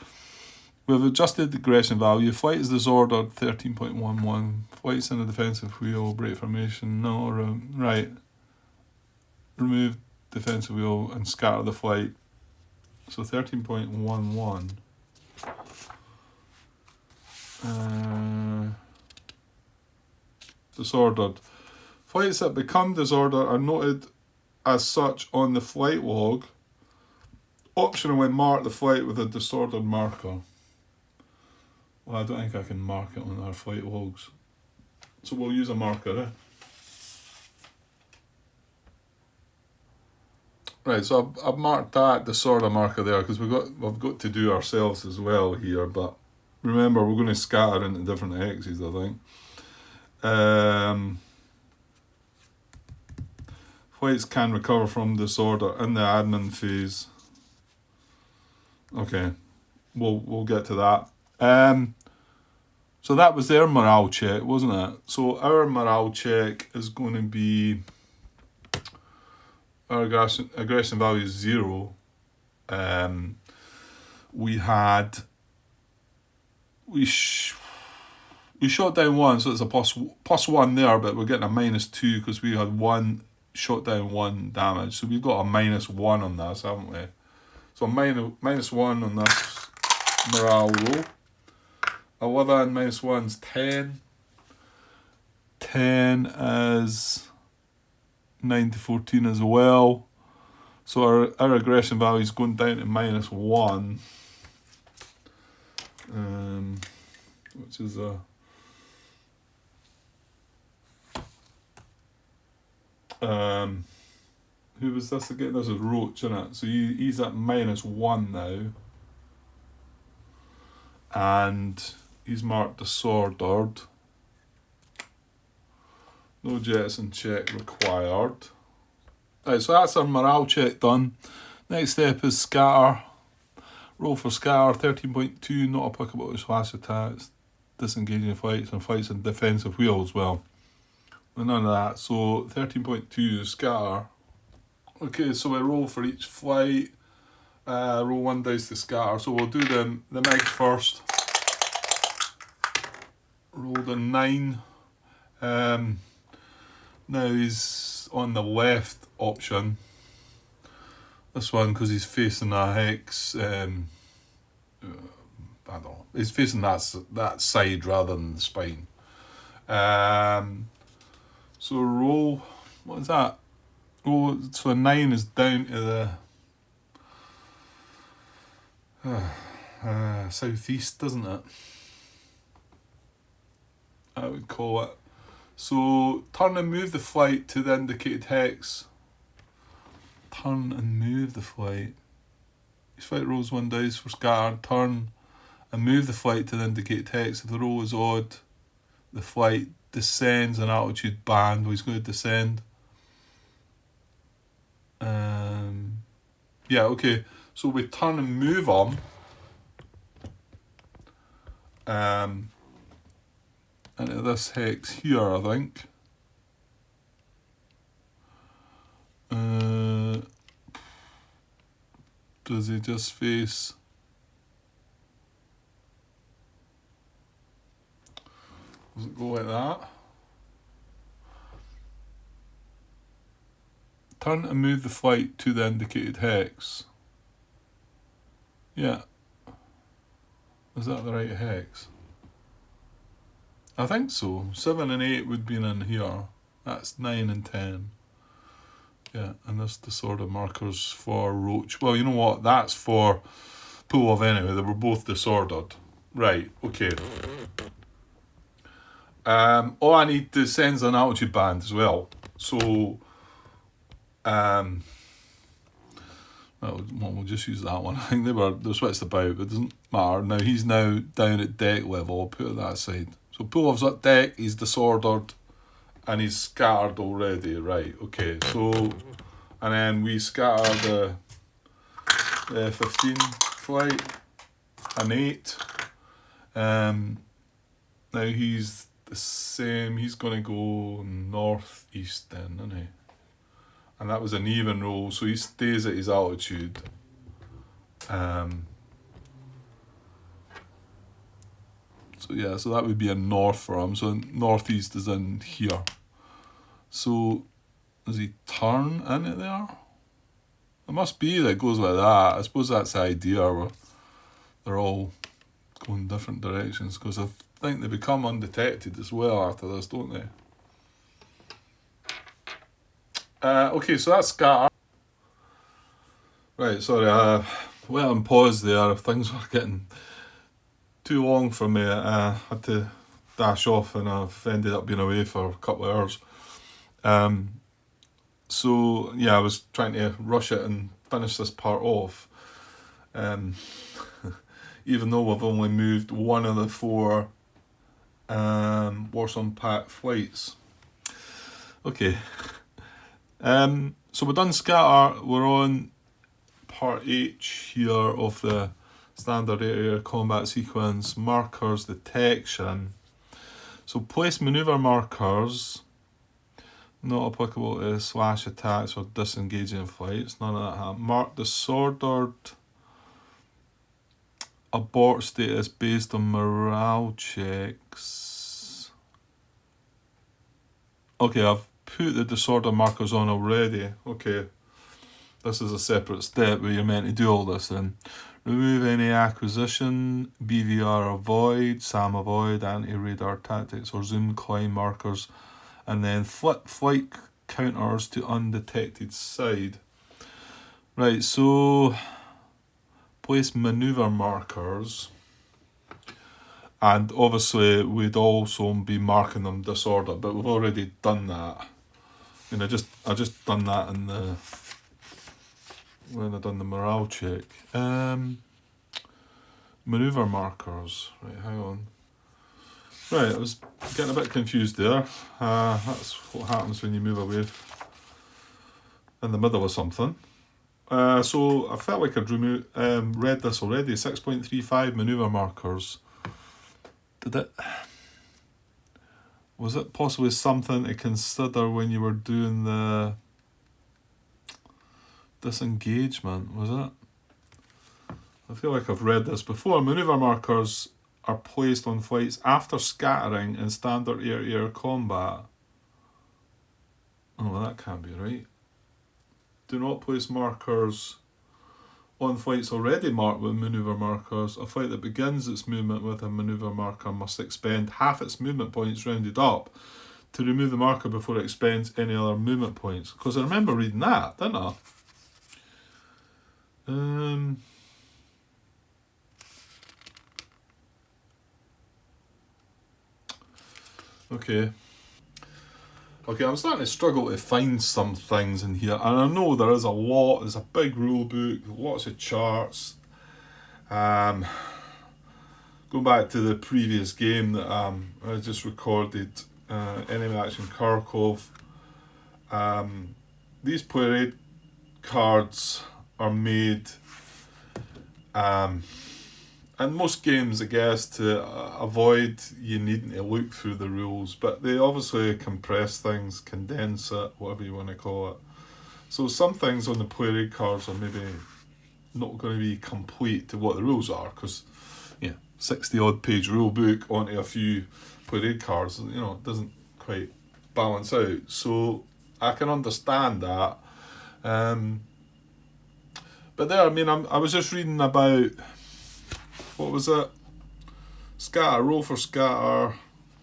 we've adjusted the aggression value. Flight is disordered 13.11. Flight's in a defensive wheel, break formation, no, right. Remove defensive wheel and scatter the flight. So 13.11. Disordered. Flights that become disordered are noted as such on the flight log. Optionally mark the flight with a disordered marker. Well, I don't think I can mark it on our flight logs. So we'll use a marker, Right, so I've marked that, the sort of marker there, because we've got to do ourselves as well here, but remember we're going to scatter into different hexes, I think. Whites can recover from disorder in the admin phase. Okay, we'll get to that. So that was their morale check, wasn't it? So our morale check is going to be our aggression value is 0. We shot down 1, so it's a plus 1 there, but we're getting a -2 because we had 1 shot down 1 damage. So we've got a -1 on this, haven't we? So -1 on this morale roll. 11 minus 1's 10. 10 is 9 to 14 as well. So our aggression value is going down to -1. Which is a... who was this again? This is Roach, isn't it? So he's at -1 now. And he's marked disordered. No jettison check required. Right, so that's our morale check done. Next step is scatter. Roll for scatter, 13.2, not applicable to slash attacks, disengaging flights, and flights in defensive wheel as well. None of that, so 13.2 is scatter. Okay, so I roll for each flight. Roll 1 dice to scatter. So we'll do the Meg first. Rolled a 9. Now he's on the left option. This one, because he's facing a hex. I don't know. He's facing that side rather than the spine. So roll. What is that? Oh, so a 9 is down to the southeast, doesn't it? I would call it. So turn and move the flight to the indicated hex. Turn and move the flight. Each flight rolls 1 dice for scatter. Turn and move the flight to the indicated hex. If the roll is odd, the flight descends an altitude band. Well, he's going to descend. Yeah, okay. So we turn and move him. Into this hex here, I think. Does he just face... Does it go like that? Turn and move the flight to the indicated hex. Yeah. Is that the right hex? I think so. 7 and 8 would be in here. That's 9 and 10. Yeah, and that's the sort of markers for Roach. Well, you know what? That's for Pulov anyway. They were both disordered. Right, okay. Oh, I need to sense an altitude band as well. So, well, we'll just use that one. I think they're switched about, but it doesn't matter. Now he's now down at deck level. I'll put it that aside. So Pulov's at deck, he's disordered, and he's scattered already. Right, okay. So, and then we scatter the 15 flight, an 8. Now he's the same. He's going to go northeast then, isn't he? And that was an even roll, so he stays at his altitude. So yeah, so that would be a north for him. So northeast is in here. So does he turn into there? It must be that it goes like that. I suppose that's the idea, where they're all going different directions, because I think they become undetected as well after this, don't they? Okay, so that's scatter. Right, sorry, I went on pause there. Things were getting too long for me. I had to dash off, and I've ended up being away for a couple of hours. So yeah, I was trying to rush it and finish this part off. Um, even though we've only moved one of the four Warsaw Pack flights. Okay. So we're done scatter. We're on part H here of the standard air combat sequence. Markers detection. So place maneuver markers. Not applicable to slash attacks or disengaging flights. None of that happened. Mark disordered abort status based on morale checks. Okay, I've put the disorder markers on already. Okay, this is a separate step where you're meant to do all this then. Remove any acquisition, BVR avoid, SAM avoid, anti-radar tactics or zoom climb markers, and then flip flight counters to undetected side. Right, so place maneuver markers, and obviously we'd also be marking them disorder, but we've already done that. I mean, I just done that in the when I done the morale check. Maneuver markers. Right, hang on. Right, I was getting a bit confused there. That's what happens when you move away in the middle of something. So I felt like I'd read this already. 6.35 maneuver markers. Was it possibly something to consider when you were doing the disengagement? Was it? I feel like I've read this before. Maneuver markers are placed on flights after scattering in standard air-to-air combat. Oh, well, that can't be right. Do not place markers on flights already marked with maneuver markers. A flight that begins its movement with a maneuver marker must expend half its movement points rounded up to remove the marker before it expends any other movement points. Because I remember reading that, didn't I? Okay. Okay, I'm starting to struggle to find some things in here, and I know there is a lot. There's a big rule book, lots of charts. Going back to the previous game that I just recorded, Enemy Action Kharkov. These player aid cards are made in most games, I guess, to avoid you needing to look through the rules, but they obviously compress things, condense it, whatever you want to call it. So some things on the player aid cards are maybe not going to be complete to what the rules are, because 60 odd page rule book onto a few player aid cards, it doesn't quite balance out. So I can understand that. But there, I was just reading about, what was it? Scatter, roll for scatter.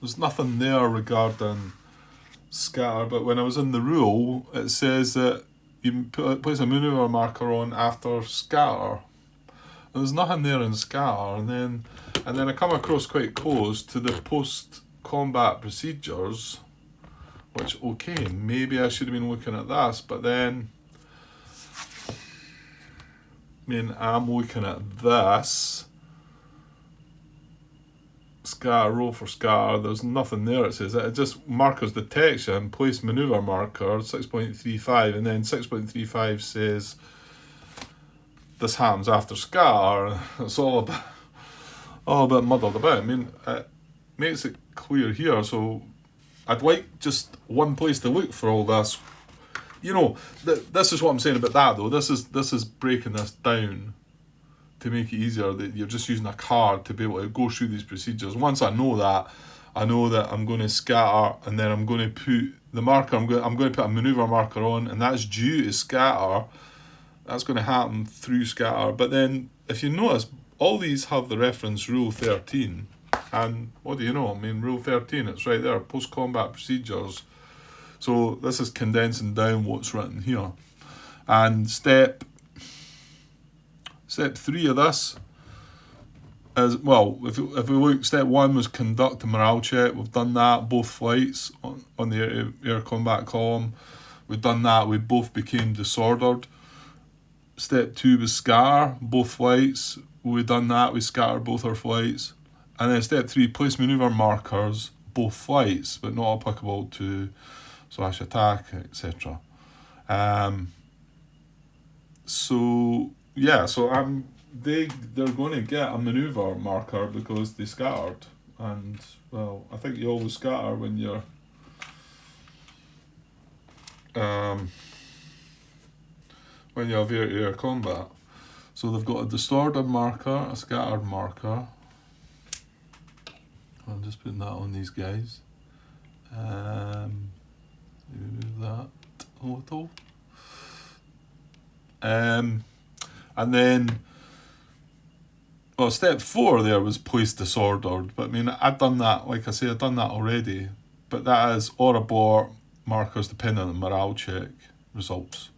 There's nothing there regarding scatter, but when I was in the rule, it says that you place a maneuver marker on after scatter. And there's nothing there in scatter, and then I come across quite close to the post-combat procedures, which, okay, maybe I should have been looking at this, but then I'm looking at this. Scatter, roll for scatter, there's nothing there. It says it just markers detection, place maneuver marker 6.35, and then 6.35 says this happens after scatter. It's all a bit muddled about. It makes it clear here, so I'd like just one place to look for all this. This is what I'm saying about that though. This is breaking this down to make it easier, that you're just using a card to be able to go through these procedures. Once I know that I'm going to scatter, and then I'm going to put the marker, I'm going to put a maneuver marker on, and that's due to scatter. That's going to happen through scatter. But then, if you notice, all these have the reference Rule 13. And what do you know? Rule 13, it's right there, post-combat procedures. So this is condensing down what's written here. And step 3 of this is, well, if we look, step 1 was conduct a morale check. We've done that, both flights on the air combat column. We've done that, we both became disordered. Step 2 was scatter both flights. We've done that, we scattered both our flights. And then step 3, place manoeuvre markers, both flights, but not applicable to slash attack, etc. So they're going to get a manoeuvre marker because they scattered. And well, I think you always scatter when you're when you have air-to-air combat. So they've got a distorted marker, a scattered marker. I'm just putting that on these guys. Move that a little. And then, well, step 4 there was place disordered. But I mean, I'd done that, like I say, I'd done that already. But that is or abort markers depending on the morale check results.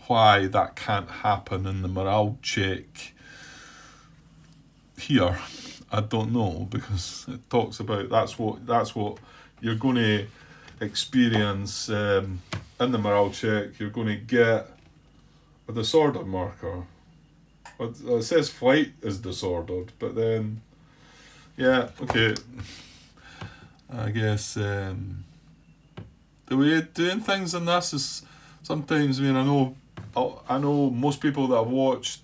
Why that can't happen in the morale check here, I don't know, because it talks about that's what you're going to experience in the morale check. You're going to get a disordered marker. It says flight is disordered, but then yeah, okay. I guess the way of doing things in this is sometimes, I mean, I know most people that I've watched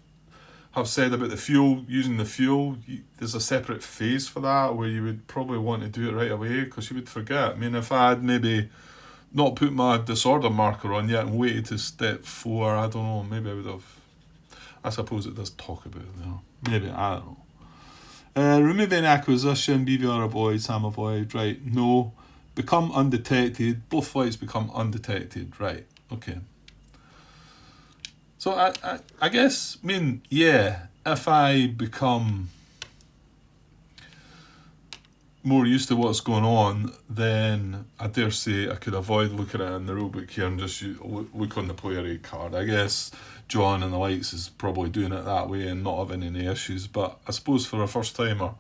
have said about the fuel, using the fuel, there's a separate phase for that where you would probably want to do it right away because you would forget. I mean, if I had maybe not put my disorder marker on yet and waited to step 4, I don't know, maybe I would have. I suppose it does talk about it now. Maybe, I don't know. Remove any acquisition, BVR avoid, SAM avoid, right, no. Become undetected, both flights become undetected, right, okay. So I guess, I mean, yeah, if I become more used to what's going on, then I dare say I could avoid looking at it in the rulebook here and just look on the player aid card. I guess John and the likes is probably doing it that way and not having any issues, but I suppose for a first timer,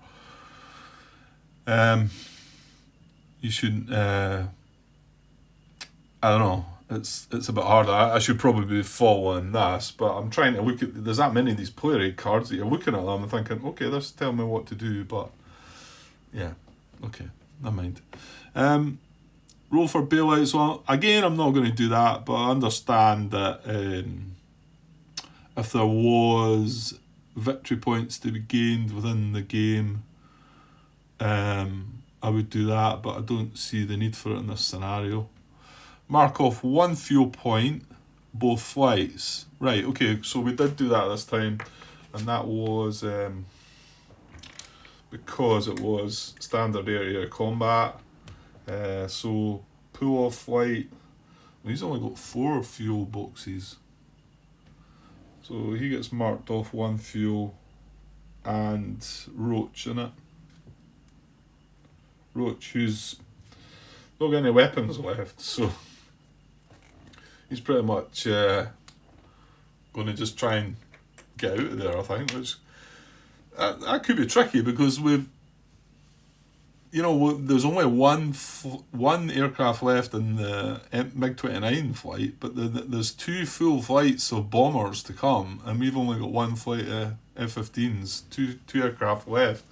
you shouldn't, I don't know, it's a bit harder. I should probably be following this, but I'm trying to look at, there's that many of these player aid cards that you're looking at them and thinking, okay, this tell me what to do, but yeah, okay, never mind. Roll for bailouts. Well, again, I'm not going to do that, but I understand that if there was victory points to be gained within the game, I would do that, but I don't see the need for it in this scenario. Mark off 1 fuel point, both flights. Right, okay, so we did do that this time, and that was because it was standard air-to-air combat. So pull off flight. Well, he's only got 4 fuel boxes, so he gets marked off 1 fuel, and Roach in it. Roach, who's not got any weapons left, so he's pretty much going to just try and get out of there, I think, which that could be tricky because there's only one aircraft left in the MiG-29 flight, but there's 2 full flights of bombers to come, and we've only got 1 flight of F-15s, two aircraft left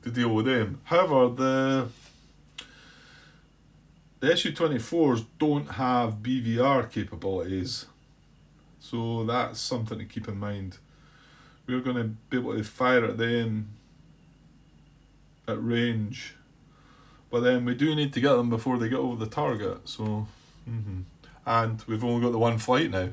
to deal with them. However, the Su-24s don't have BVR capabilities, so that's something to keep in mind. We're going to be able to fire at them at range, but then we do need to get them before they get over the target, so and we've only got the 1 flight now.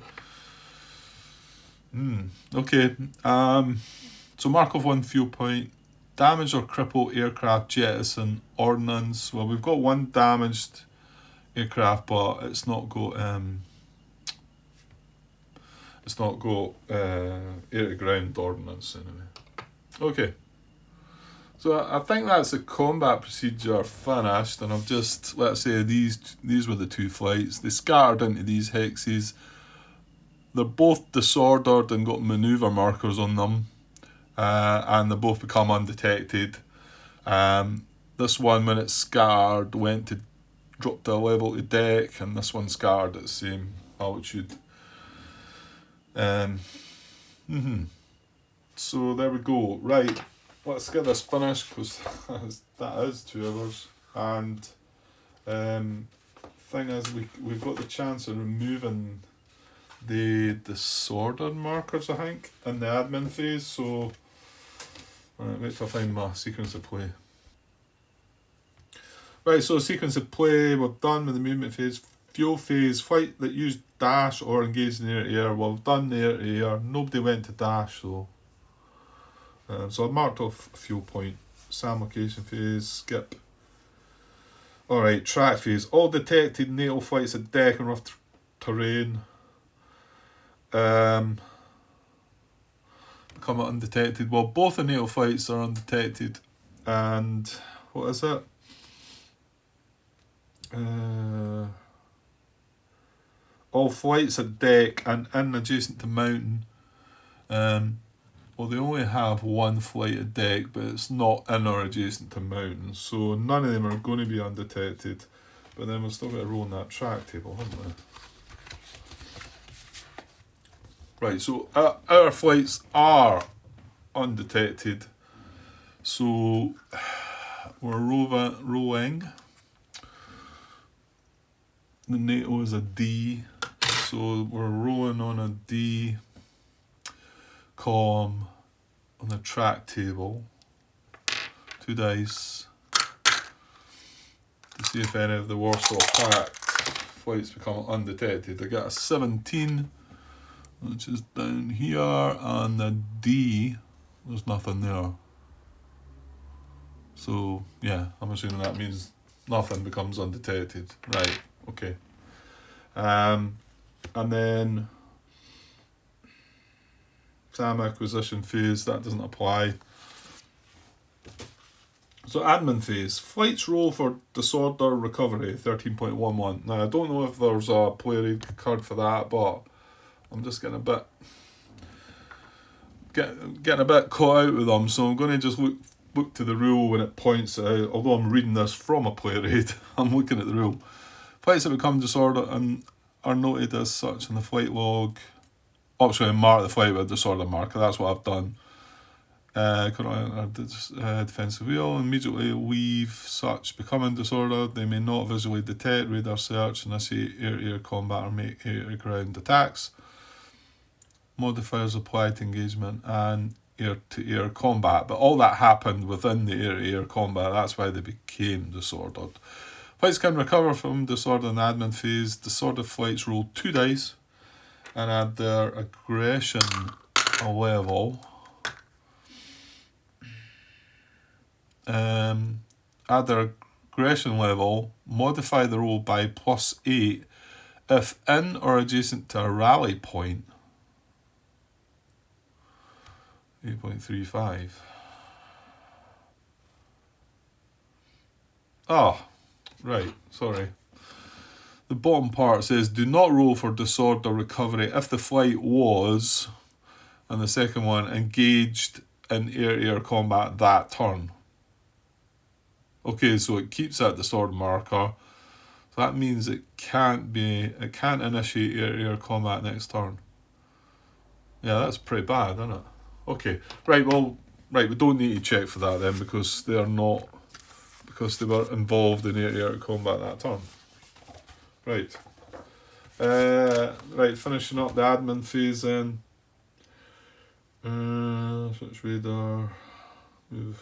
Okay, so mark off 1 fuel point. Damage or cripple aircraft jettison ordnance. Well, we've got 1 damaged aircraft, but it's not got air to ground ordnance anyway. Okay, so I think that's the combat procedure finished, and I've just, let's say these were the 2 flights. They scattered into these hexes. They're both disordered and got manoeuvre markers on them, and they both become undetected. This one, when it's scattered, went to Drop to a level to deck, and this one's scarred at the same altitude. So there we go. Right, let's get this finished, because that is 2 hours. And thing is, we've got the chance of removing the disordered markers, I think, in the admin phase. So wait till I find my sequence of play. Right, so sequence of play, we're done with the movement phase. Fuel phase, flight that used dash or engaged in air-to-air. Well, we've done the air-to-air. Nobody went to dash, though. So I've marked off a fuel point. SAM location phase, skip. Alright, track phase. All detected NATO flights at deck and rough terrain become undetected. Well, both the NATO flights are undetected. And what is it? All flights at deck and in adjacent to mountain. Well, they only have one flight at deck, but it's not in or adjacent to mountain, so none of them are going to be undetected. But then we've still got to roll on that track table, haven't we? Right, so our flights are undetected. So we're rolling. The NATO is a D, so we're rolling on a D column on the track table. 2 dice to see if any of the Warsaw Pact flights become undetected. I got a 17, which is down here, and the D, there's nothing there. So yeah, I'm assuming that means nothing becomes undetected. Right, okay. And then SAM acquisition phase, that doesn't apply. So admin phase, flights roll for disorder recovery, 13.11. Now I don't know if there's a player aid card for that, but I'm just getting a bit caught out with them, so I'm going to just look to the rule when it points it out. Although I'm reading this from a player aid, I'm looking at the rule. Flights that become disorder and are noted as such in the flight log. Actually, mark the flight with a disorder marker. That's what I've done. Defensive wheel, immediately leave such becoming disordered. They may not visually detect, radar search, initiate air-to-air combat, or make air-to-ground attacks. Modifiers apply to engagement and air-to-air combat, but all that happened within the air-to-air combat. That's why they became disordered. Flights can recover from disorder in the admin phase. Disordered flights roll 2 dice and add their aggression level. Add their aggression level, modify the roll by +8 if in or adjacent to a rally point. 8.35. Oh, right, sorry. The bottom part says, do not roll for disorder recovery if the flight was, and the second one, engaged in air-to-air combat that turn. Okay, so it keeps that disorder marker. So that means it can't initiate air-to-air combat next turn. Yeah, that's pretty bad, isn't it? Okay, right, we don't need to check for that then, because they were involved in air-to-air combat that turn. Right. Right, finishing up the admin phase then. Switch radar. Move.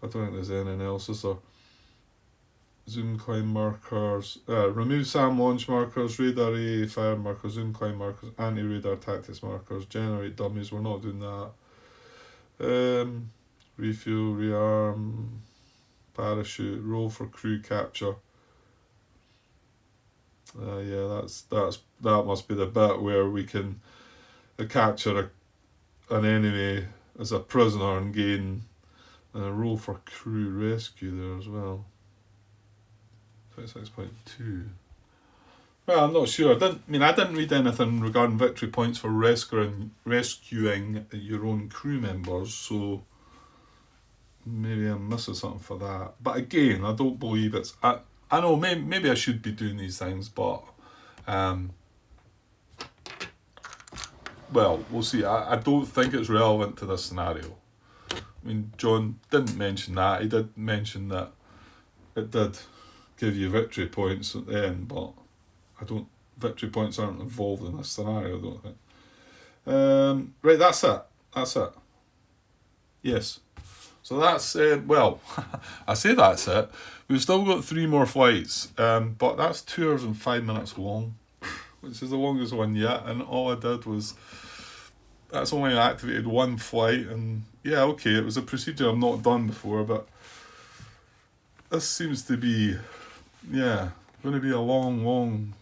I don't think there's anything else, is there? Zoom climb markers. Remove SAM launch markers, radar A fire markers, zoom climb markers, anti-radar tactics markers, generate dummies. We're not doing that. Refuel, rearm, parachute, roll for crew capture. Yeah, that must be the bit where we can capture an enemy as a prisoner and gain a roll for crew rescue there as well. 26.2. Well, I'm not sure. I didn't read anything regarding victory points for rescuing your own crew members, so maybe I'm missing something for that. But again, I don't believe it's I know maybe I should be doing these things, but well, we'll see. I don't think it's relevant to this scenario. I mean, John didn't mention that. He did mention that it did give you victory points at the end, but I don't. Victory points aren't involved in this scenario, I don't think. Right, that's it. That's it. Yes. So that's well. I say that's it. We've still got 3 more flights, but that's 2 hours and 5 minutes long, which is the longest one yet. And all I did was that's only activated 1 flight, and yeah, okay, it was a procedure I've not done before, but this seems to be, yeah, going to be a long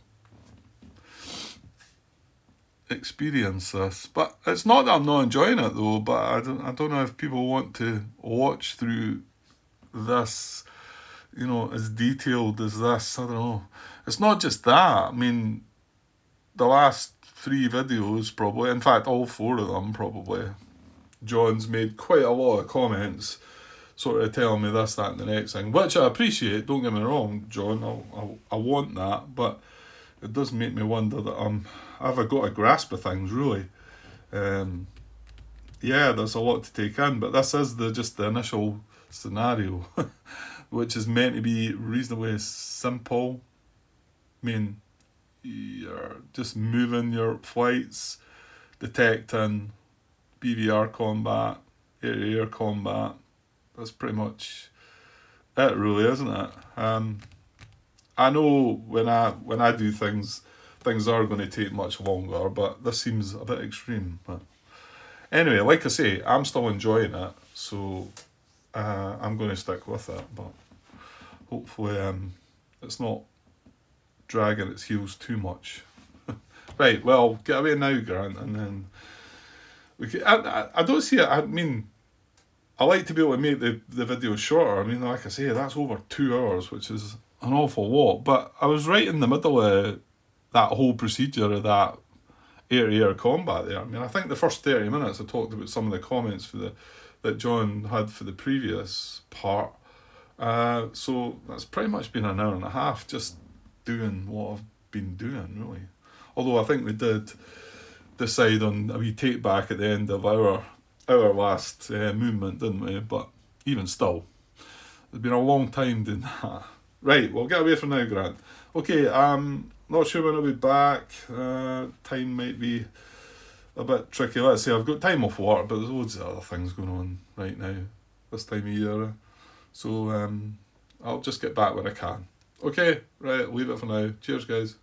experience. This, but it's not that I'm not enjoying it though. But I don't know if people want to watch through this, as detailed as this. I don't know. It's not just that. I mean, the last 3 videos probably, in fact all 4 of them probably, John's made quite a lot of comments sort of telling me this, that and the next thing, which I appreciate, don't get me wrong, John, I want that, but it does make me wonder that have I got a grasp of things really. Yeah, there's a lot to take in, but this is just the initial scenario, which is meant to be reasonably simple. I mean, you're just moving your flights, detecting BVR combat, air-to-air combat. That's pretty much it, really, isn't it? I know when I do things are going to take much longer, but this seems a bit extreme. But anyway, like I say, I'm still enjoying it, so I'm going to stick with it. But hopefully, it's not dragging its heels too much. Right, well, get away now, Grant, and then we can, I don't see it. I mean, I like to be able to make the videos shorter. I mean, like I say, that's over 2 hours, which is an awful lot. But I was right in the middle of that whole procedure of that air-to-air combat there. I mean, I think the first 30 minutes I talked about some of the comments that John had for the previous part. So that's pretty much been an hour and a half just doing what I've been doing, really. Although I think we did decide on a wee take back at the end of our last movement, didn't we? But even still, it's been a long time doing that. Right, well, get away from now, Grant. Okay, not sure when I'll be back. Time might be a bit tricky. Let's say I've got time off work, but there's loads of other things going on right now, this time of year. So I'll just get back when I can. Okay, right, leave it for now. Cheers, guys.